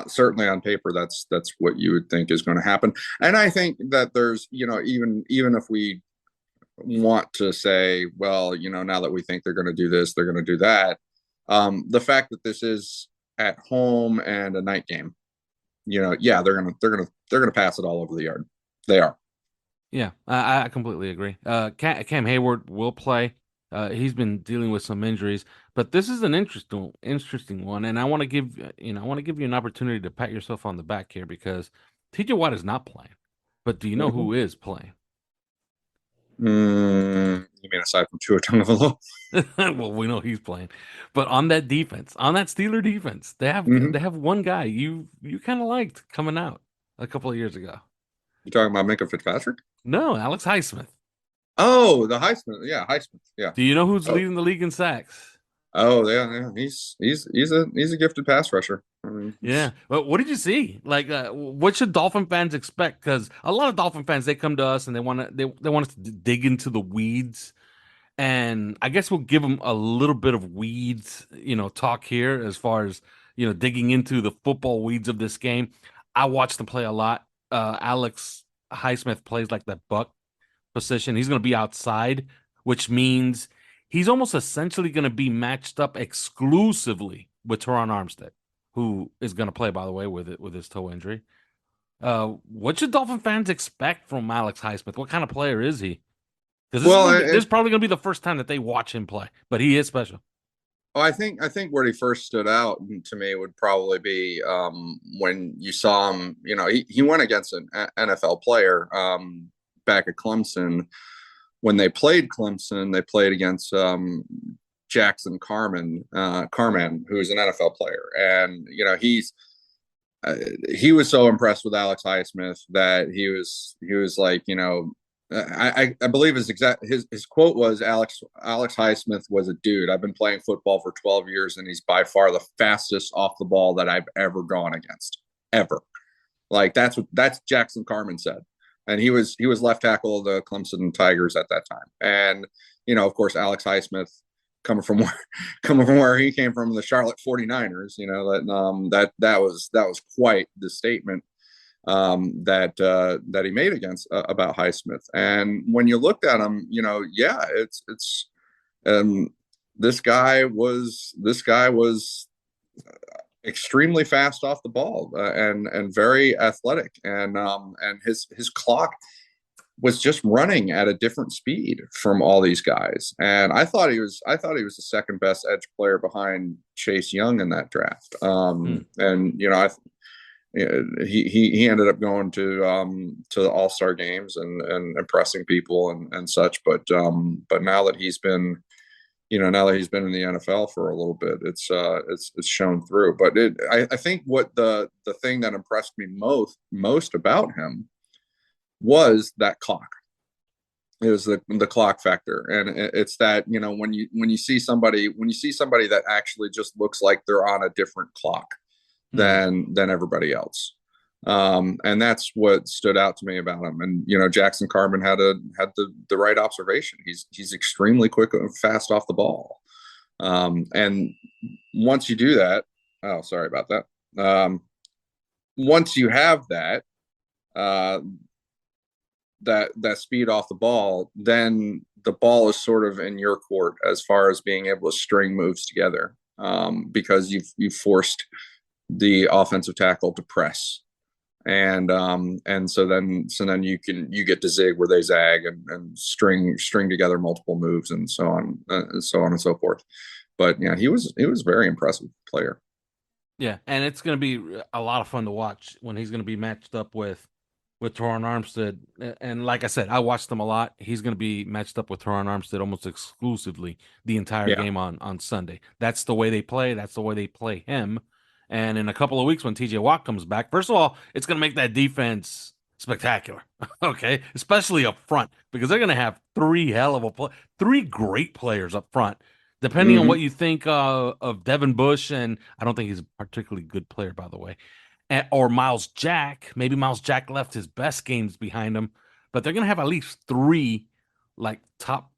certainly on paper, that's what you would think is going to happen. And I think that there's, even if we want to say, well, now that we think they're going to do this, they're going to do that. The fact that this is at home and a night game, yeah, they're gonna pass it all over the yard. They are. Yeah, I completely agree. Cam Hayward will play. He's been dealing with some injuries, but this is an interesting one, and I want to give you an opportunity to pat yourself on the back here, because TJ Watt is not playing. But do you know who is playing? You mean aside from Tua Tagovailoa? Well, we know he's playing, but on that Steeler defense, they have one guy you kind of liked coming out a couple of years ago. You talking about Minkah Fitzpatrick? No, Alex Highsmith. Oh, the Highsmith. Yeah, Highsmith. Yeah. Do you know who's leading the league in sacks? Oh yeah. He's a gifted pass rusher. I mean, yeah. Well, what did you see? Like, what should Dolphin fans expect? Because a lot of Dolphin fans, they come to us and they want us to dig into the weeds, and I guess we'll give them a little bit of weeds, talk here, as far as digging into the football weeds of this game. I watched them play a lot. Alex Highsmith plays like that buck position. He's going to be outside, which means he's almost essentially going to be matched up exclusively with Teron Armstead, who is going to play, by the way, with his toe injury. What should Dolphin fans expect from Alex Highsmith? What kind of player is he? Because this is probably going to be the first time that they watch him play, but he is special. Oh, I think where he first stood out to me would probably be when you saw him. He went against an NFL player back at Clemson. When they played Clemson, they played against Jackson Carman, who's an NFL player, and he was so impressed with Alex Highsmith that he was like, I believe his quote was, Alex Highsmith was a dude. I've been playing football for 12 years, and he's by far the fastest off the ball that I've ever gone against, ever. Like that's Jackson Carman said, and he was left tackle of the Clemson Tigers at that time. And of course, Alex Highsmith, coming from where he came from, the Charlotte 49ers, that was quite the statement that he made against about Highsmith. And when you looked at him, it's this guy was extremely fast off the ball, and very athletic, and his clock was just running at a different speed from all these guys. And I thought he was the second best edge player behind Chase Young in that draft. And he ended up going to the All-Star games and impressing people and such. But now that he's been in the NFL for a little bit, it's shown through. But I think what the thing that impressed me most about him was that clock. It was the clock factor, and it's that when you see somebody that actually just looks like they're on a different clock than everybody else, and that's what stood out to me about him. And Jackson Carman had the right observation. He's extremely quick and fast off the ball, and once you do that, oh, sorry about that. Once you have that. That speed off the ball, then the ball is sort of in your court as far as being able to string moves together, because you've forced the offensive tackle to press, and so then you get to zig where they zag, and string together multiple moves, and so on and so forth. But yeah, he was a very impressive player. Yeah, and it's going to be a lot of fun to watch when he's going to be matched up with Teron Armstead. And like I said, I watched him a lot. He's going to be matched up with Teron Armstead almost exclusively the entire game on Sunday. That's the way they play. That's the way they play him. And in a couple of weeks when TJ Watt comes back, first of all, it's going to make that defense spectacular, okay? Especially up front, because they're going to have three great players up front. Depending on what you think of Devin Bush, and I don't think he's a particularly good player, by the way, or Miles Jack. Maybe Miles Jack left his best games behind him, but they're going to have at least three top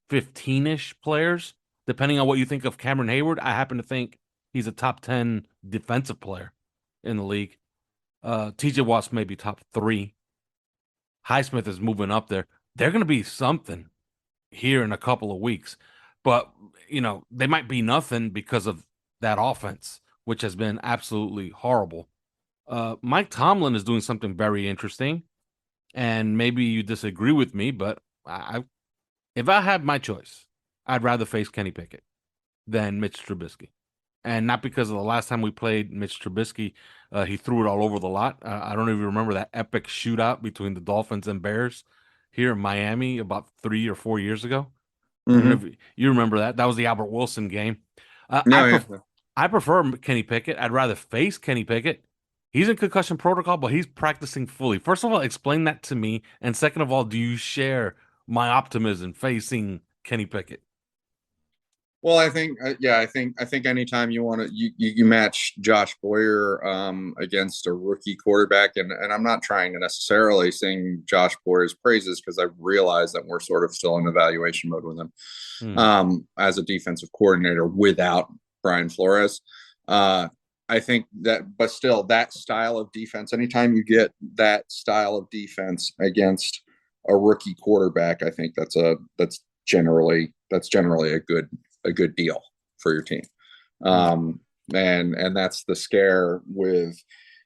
15-ish players, depending on what you think of Cameron Hayward. I happen to think he's a top 10 defensive player in the league. TJ Watt's maybe top 3. Highsmith is moving up there. They're going to be something here in a couple of weeks, but they might be nothing because of that offense, which has been absolutely horrible. Mike Tomlin is doing something very interesting, and maybe you disagree with me, but if I had my choice, I'd rather face Kenny Pickett than Mitch Trubisky. And not because of the last time we played Mitch Trubisky, he threw it all over the lot. I don't even remember that epic shootout between the Dolphins and Bears here in Miami about 3 or 4 years ago. I don't know if you remember that. That was the Albert Wilson game. I prefer Kenny Pickett. I'd rather face Kenny Pickett. He's in concussion protocol, but he's practicing fully. First of all, explain that to me. And second of all, do you share my optimism facing Kenny Pickett? Well, I think anytime you want to, you match Josh Boyer against a rookie quarterback, and I'm not trying to necessarily sing Josh Boyer's praises, because I realize that we're sort of still in evaluation mode with him as a defensive coordinator without Brian Flores. I think that, but still, that style of defense, anytime you get that style of defense against a rookie quarterback, I think that's generally a good deal for your team. And that's the scare with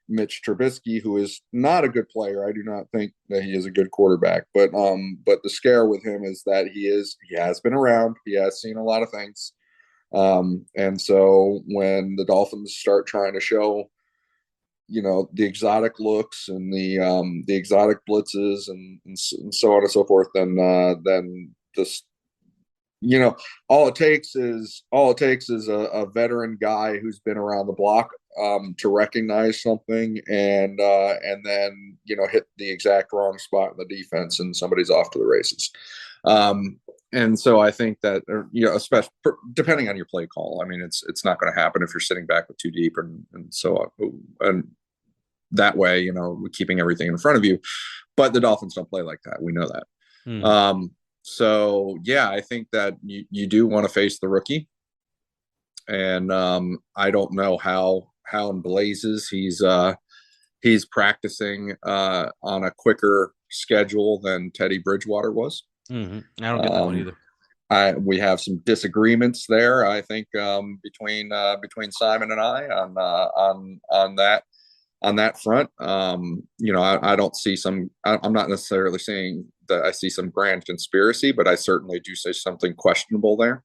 Mitch Trubisky, who is not a good player. I do not think that he is a good quarterback, but the scare with him is that he has been around. He has seen a lot of things. And so when the Dolphins start trying to show, the exotic looks and the exotic blitzes and so on and so forth, then this, all it takes is a veteran guy who's been around the block to recognize something and then hit the exact wrong spot in the defense and somebody's off to the races. And so I think that especially depending on your play call, I mean it's not going to happen if you're sitting back with too deep and so and that way keeping everything in front of you. But the Dolphins don't play like that. We know that. So yeah, I think that you do want to face the rookie. And I don't know how in blazes he's practicing on a quicker schedule than Teddy Bridgewater was. I don't get that one either. We have some disagreements there, I think, between Simon and I on that front. I don't see I'm not necessarily saying that I see some grand conspiracy, but I certainly do see something questionable there.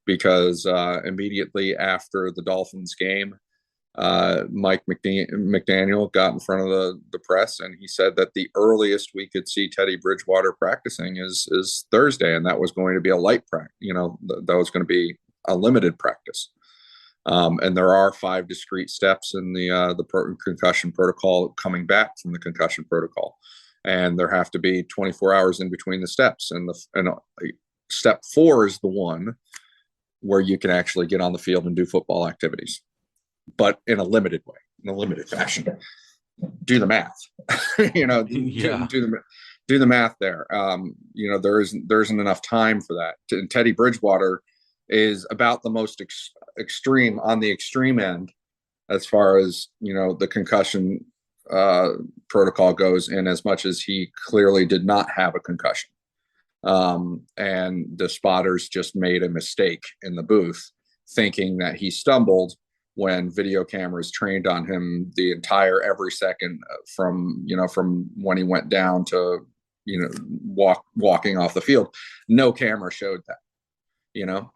Because immediately after the Dolphins game, Mike McDaniel got in front of the press and he said that the earliest we could see Teddy Bridgewater practicing is Thursday, and that was going to be a light practice. That was going to be a limited practice. And there are 5 discrete steps in the concussion protocol coming back from the concussion protocol, and there have to be 24 hours in between the steps. And step 4 is the one where you can actually get on the field and do football activities, but in a limited way, in a limited fashion. Do the math, do the math there. There isn't enough time for that. And Teddy Bridgewater is about the most extreme on the extreme end as far as the concussion protocol goes, in as much as he clearly did not have a concussion. And the spotters just made a mistake in the booth, thinking that he stumbled when video cameras trained on him the entire every second from when he went down to walking off the field. No camera showed that,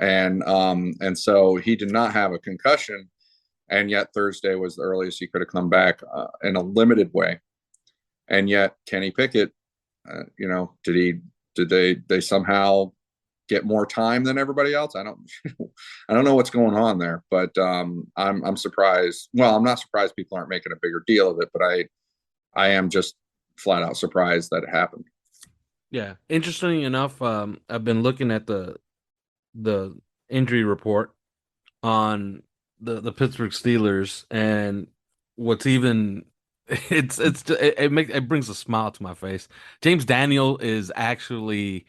and so he did not have a concussion, and yet Thursday was the earliest he could have come back in a limited way. And yet Kenny Pickett, did they somehow get more time than everybody else? I don't know what's going on there, but I'm surprised. Well, I'm not surprised people aren't making a bigger deal of it, but I am just flat out surprised that it happened. Yeah, interestingly enough, I've been looking at the injury report on the Pittsburgh Steelers, and what's even it brings a smile to my face. James Daniel is actually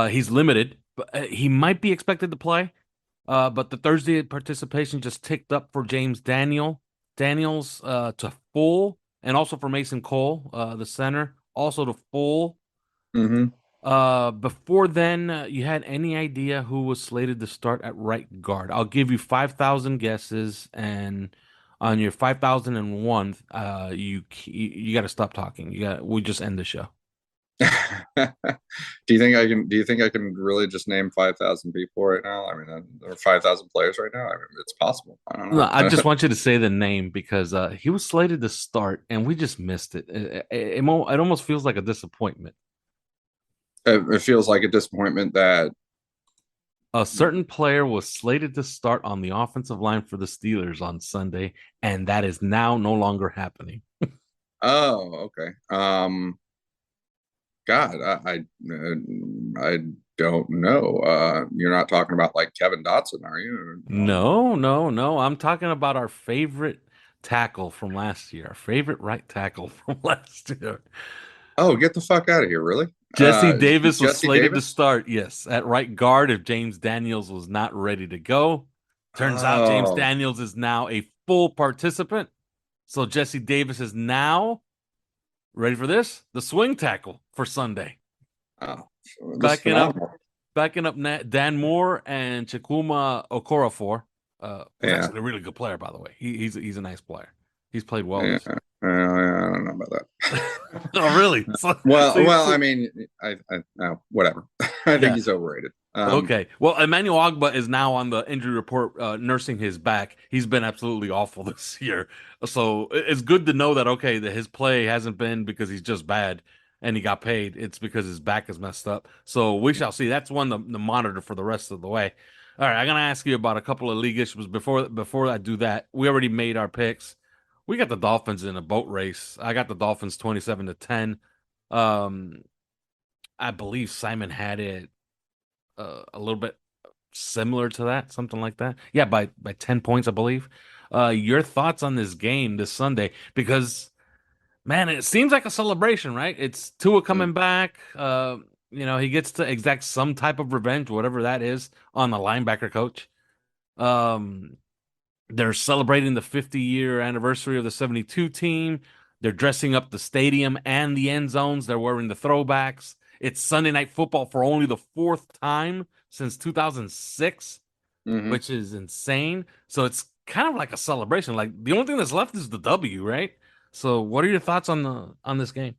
he's limited, but he might be expected to play. But the Thursday participation just ticked up for James Daniels to full, and also for Mason Cole, the center, also to full. Before then, you had any idea who was slated to start at right guard? I'll give you 5,000 guesses, and on your 5,001, you got to stop talking. We just end the show. Do you think I can really just name 5,000 people right now? I mean, there are 5,000 players right now. I mean, it's possible. I don't know. No, I just want you to say the name, because he was slated to start and we just missed it. It almost feels like a disappointment. It feels like a disappointment that a certain player was slated to start on the offensive line for the Steelers on Sunday, and that is now no longer happening. Oh, okay. God, I don't know. You're not talking about like Kevin Dotson, are you? No. I'm talking about our favorite tackle from last year, our favorite right tackle from last year. Oh, get the fuck out of here! Really? Jesse Davis was slated to start, yes, at right guard if James Daniels was not ready to go. Turns out James Daniels is now a full participant. So Jesse Davis is now, ready for this, the swing tackle for Sunday. Oh, backing up Dan Moore and Chukwuma Okorafor. He's actually a really good player, by the way. He's a nice player. He's played well. Yeah. I don't know about that. Oh, really? I mean, whatever. I think he's overrated. Okay. Well, Emmanuel Ogbah is now on the injury report, nursing his back. He's been absolutely awful this year. So it's good to know that, that his play hasn't been because he's just bad and he got paid. It's because his back is messed up. So we shall see. That's one to monitor for the rest of the way. All right, I'm gonna ask you about a couple of league issues before I do that. We already made our picks. We got the Dolphins in a boat race. I got the Dolphins 27-10. Um, I believe Simon had it a little bit similar to that, something like that. Yeah, by 10 points, I believe. Your thoughts on this game this Sunday? Because man, it seems like a celebration, right? It's Tua Mm. coming back. He gets to exact some type of revenge, whatever that is, on the linebacker coach. Um, they're celebrating the 50-year anniversary of the 72 team. They're dressing up the stadium and the end zones. They're wearing the throwbacks. It's Sunday Night Football for only the fourth time since 2006, hmm which is insane. So it's kind of like a celebration. Like the only thing that's left is the W, right? So what are your thoughts on this game?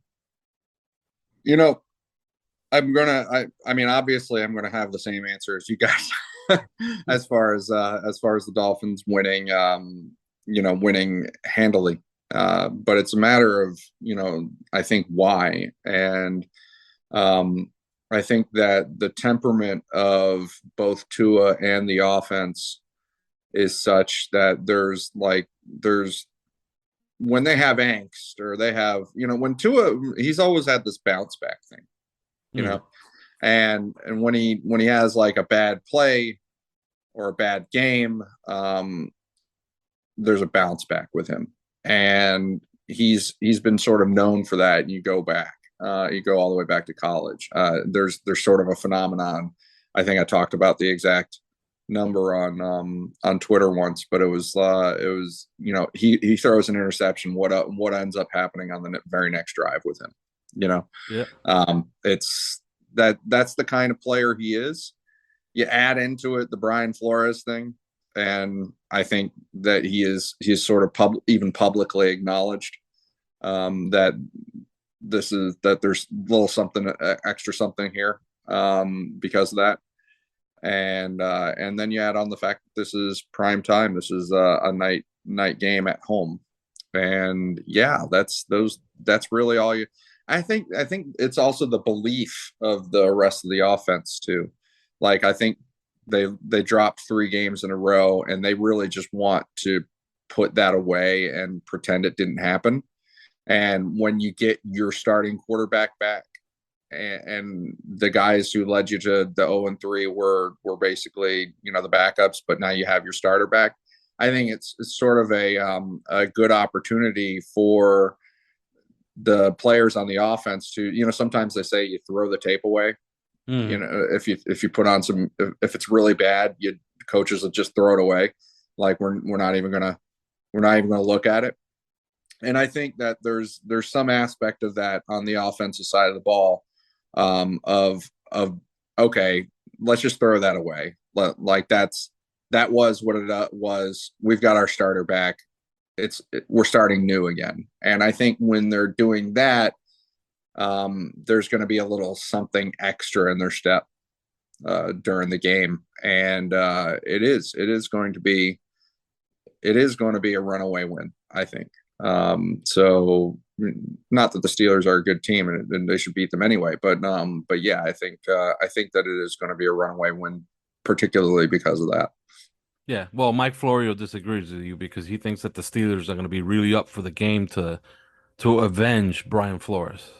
You know, I mean, obviously, I'm gonna have the same answer as you guys, as far as the Dolphins winning, winning handily. But it's a matter of, I think why, and um, I think that the temperament of both Tua and the offense is such that there's when they have angst or they have, when Tua, he's always had this bounce back thing, you Hmm. know, and when he has like a bad play or a bad game, there's a bounce back with him, and he's been sort of known for that. And you go all the way back to college. There's sort of a phenomenon. I think I talked about the exact number on Twitter once, but it was he throws an interception. What ends up happening on the very next drive with him? Yeah. It's that's the kind of player he is. You add into it the Brian Flores thing, and I think that he's sort of even publicly acknowledged that there's a little something extra something here because of that, and then you add on the fact that this is prime time. This is a night game at home, and yeah, that's really all you. I think it's also the belief of the rest of the offense too. Like I think they dropped 3 games in a row, and they really just want to put that away and pretend it didn't happen. And when you get your starting quarterback back, and the guys who led you to the 0-3 were basically the backups, but now you have your starter back. I think it's sort of a good opportunity for the players on the offense to, sometimes they say you throw the tape away. Hmm. If you put on some, if it's really bad, coaches will just throw it away. Like we're not even gonna look at it. And I think that there's some aspect of that on the offensive side of the ball, of okay, let's just throw that away. Like that was what it was. We've got our starter back. We're starting new again. And I think when they're doing that, there's going to be a little something extra in their step during the game, and it is going to be a runaway win, I think. So not that the Steelers are a good team and they should beat them anyway, but yeah, I think that it is going to be a runaway win, particularly because of that. Yeah. Well, Mike Florio disagrees with you because he thinks that the Steelers are going to be really up for the game to avenge Brian Flores.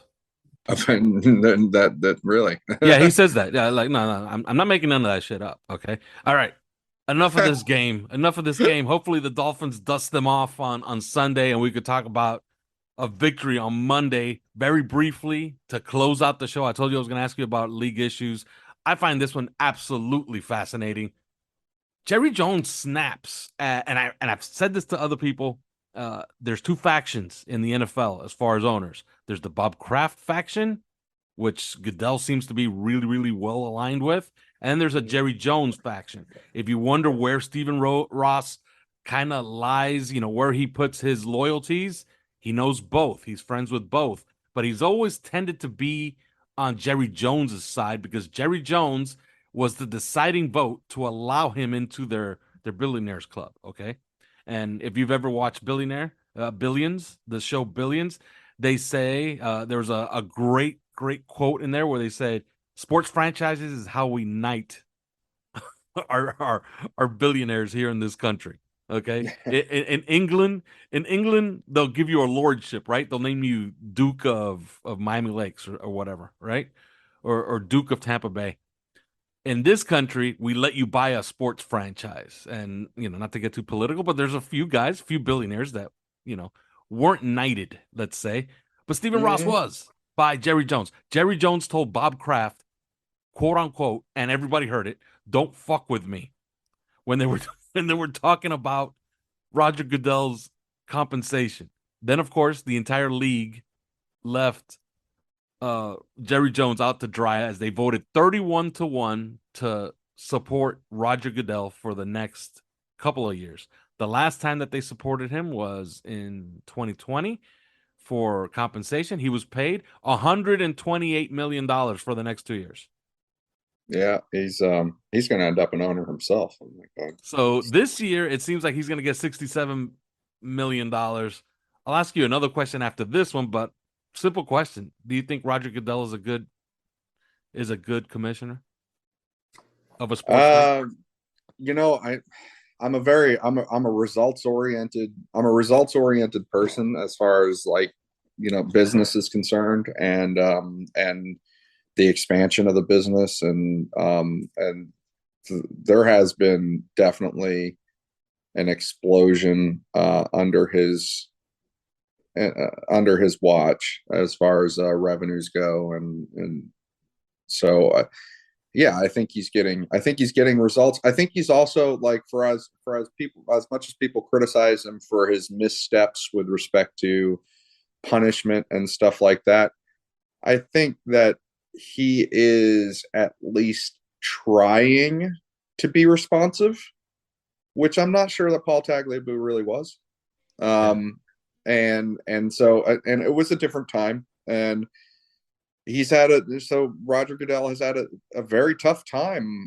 That really. Yeah, he says that. Yeah, like no, I'm not making none of that shit up. Okay. All right. Enough of this game. Enough of this game. Hopefully the Dolphins dust them off on Sunday and we could talk about a victory on Monday very briefly to close out the show. I told you I was going to ask you about league issues. I find this one absolutely fascinating. Jerry Jones snaps, and I've said this to other people. There's 2 factions in the NFL as far as owners. There's the Bob Kraft faction, which Goodell seems to be really, really well aligned with, and then there's a Jerry Jones faction. If you wonder where Stephen Ross kind of lies, where he puts his loyalties, he knows both. He's friends with both, but he's always tended to be on Jerry Jones's side because Jerry Jones was the deciding vote to allow him into their billionaires club. Okay, and if you've ever watched Billions, the show Billions, they say there was a great quote in there where they said sports franchises is how we knight are billionaires here in this country. Okay, in England, they'll give you a lordship, right? They'll name you Duke of Miami Lakes or whatever, right? Or Duke of Tampa Bay. In this country, we let you buy a sports franchise, and not to get too political, but there's a few guys, a few billionaires that weren't knighted, let's say, but Stephen Ross was by Jerry Jones. Jerry Jones told Bob Kraft, quote unquote, and everybody heard it, "Don't fuck with me," when they were when they were talking about Roger Goodell's compensation. Then, of course, the entire league left Jerry Jones out to dry as they voted 31-1 to support Roger Goodell for the next couple of years. The last time that they supported him was in 2020 for compensation. He was paid $128 million for the next 2 years. Yeah, he's going to end up an owner himself. Oh my God. So this year, it seems like he's going to get $67 million. I'll ask you another question after this one, but simple question: do you think Roger Goodell is a good commissioner of a sports league? I'm a results oriented person as far as like business is concerned, and the expansion of the business, and there has been definitely an explosion under his watch as far as revenues go, and so yeah, I think he's getting results. I think he's also, like, for us people, as much as people criticize him for his missteps with respect to punishment and stuff like that, I think that he is at least trying to be responsive, which I'm not sure that Paul Tagliabue really was. And so it was a different time, and Roger Goodell has had a very tough time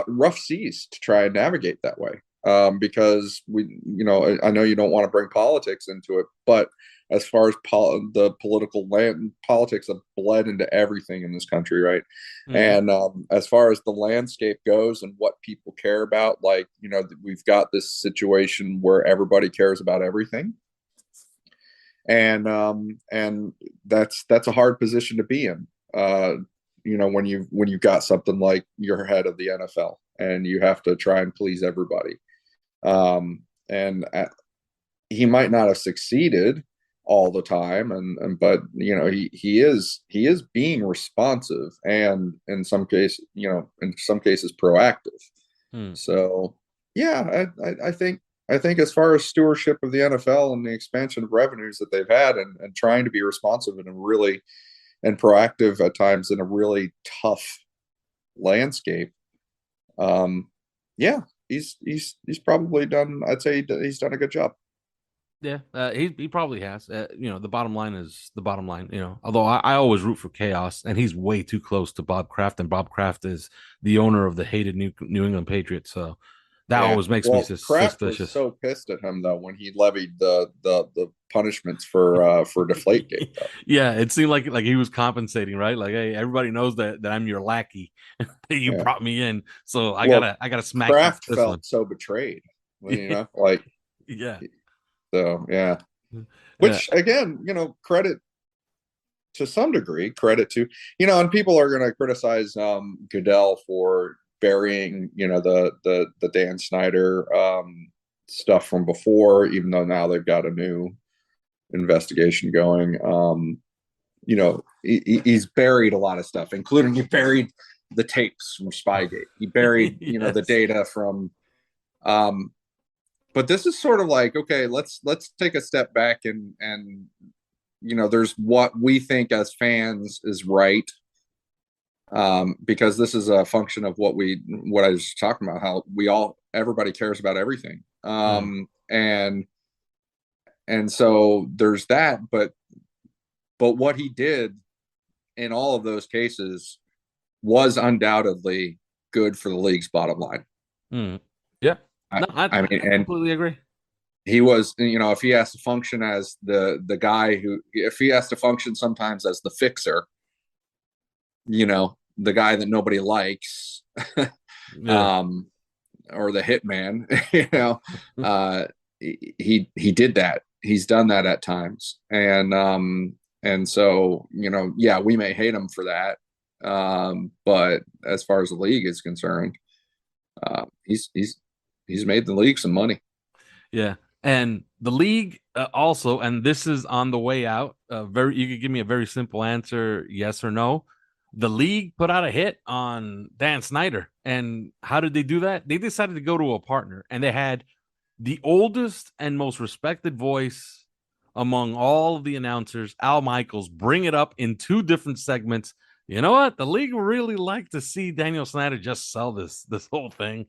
rough seas to try and navigate that way, because I know you don't want to bring politics into it, but as far as the politics have bled into everything in this country, right? Mm-hmm. And as far as the landscape goes and what people care about, like, we've got this situation where everybody cares about everything, and that's a hard position to be in. When you've got something like you're head of the NFL and you have to try and please everybody, he might not have succeeded all the time, but he is being responsive, and in some cases proactive. So yeah, I think as far as stewardship of the NFL and the expansion of revenues that they've had, and trying to be responsive and proactive at times in a really tough landscape, yeah, he's probably done. I'd say he's done a good job. Yeah, he probably has. The bottom line is the bottom line. Although I always root for chaos, and he's way too close to Bob Kraft, and Bob Kraft is the owner of the hated New England Patriots. So that always makes me Kraft suspicious. Was so pissed at him though when he levied the punishments for Deflategate. Yeah, it seemed like he was compensating, right? Like, hey, everybody knows that I'm your lackey, that you brought me in, so I gotta smack. Kraft felt so betrayed, like yeah. So yeah, which again, credit to some degree, to and people are going to criticize Goodell for burying the Dan Snyder stuff from before, even though now they've got a new investigation going. He's buried a lot of stuff, including he buried the tapes from Spygate. He buried yes. The data from. But this is sort of like, okay, let's take a step back and there's what we think as fans is right, because this is a function of what I was talking about, how everybody cares about everything, and so there's that, but what he did in all of those cases was undoubtedly good for the league's bottom line. Yeah. No, I completely agree. He was, if he has to function as the guy if he has to function sometimes as the fixer, the guy that nobody likes, Yeah. Or the hitman, he did that. He's done that at times. And so, yeah, we may hate him for that. But as far as the league is concerned, he's made the league some money. Yeah. And the league also, and this is on the way out. You could give me a very simple answer, yes or no. The league put out a hit on Dan Snyder. And how did they do that? They decided to go to a partner, and they had the oldest and most respected voice among all of the announcers, Al Michaels, bring it up in 2 different segments. You know what? The league would really like to see Daniel Snyder just sell this whole thing.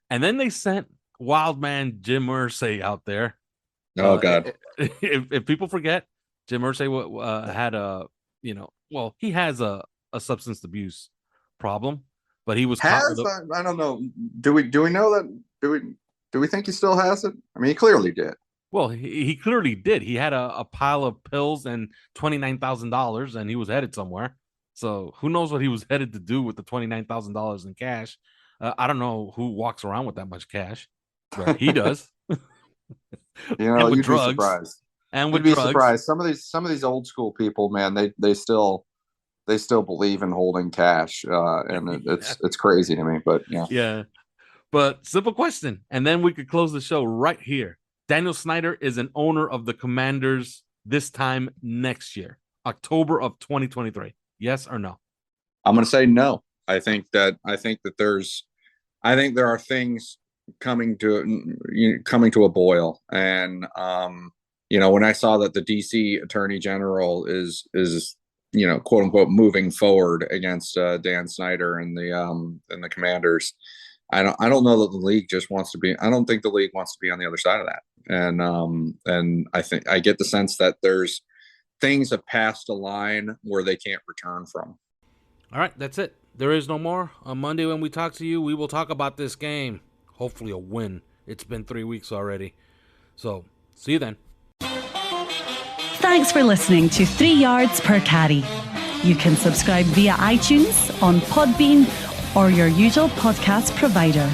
And then they sent wild man Jim Irsay out there. Oh God! If people forget, Jim Irsay had he has a substance abuse problem, but he was I don't know. Do we know that? Do we think he still has it? I mean, he clearly did. Well, he clearly did. He had a pile of pills and $29,000, and he was headed somewhere. So who knows what he was headed to do with the $29,000 in cash? I don't know who walks around with that much cash, but he does. You'd be surprised. And with you'd be drugs. surprised. Some of these old school people, man, they still believe in holding cash, and it's crazy to me. But yeah. Yeah. But simple question, and then we could close the show right here. Daniel Snyder is an owner of the Commanders this time next year, October of 2023. Yes or no? I'm going to say no. I think there are things coming to a boil, and when I saw that the DC Attorney General is quote unquote moving forward against Dan Snyder and the Commanders, I don't know that the league just wants to be. I don't think the league wants to be on the other side of that, and I think I get the sense that there's things have passed a line where they can't return from. All right, that's it. There is no more. On Monday when we talk to you, we will talk about this game. Hopefully a win. It's been 3 weeks already. So, see you then. Thanks for listening to 3 Yards Per Carry. You can subscribe via iTunes, on Podbean, or your usual podcast provider.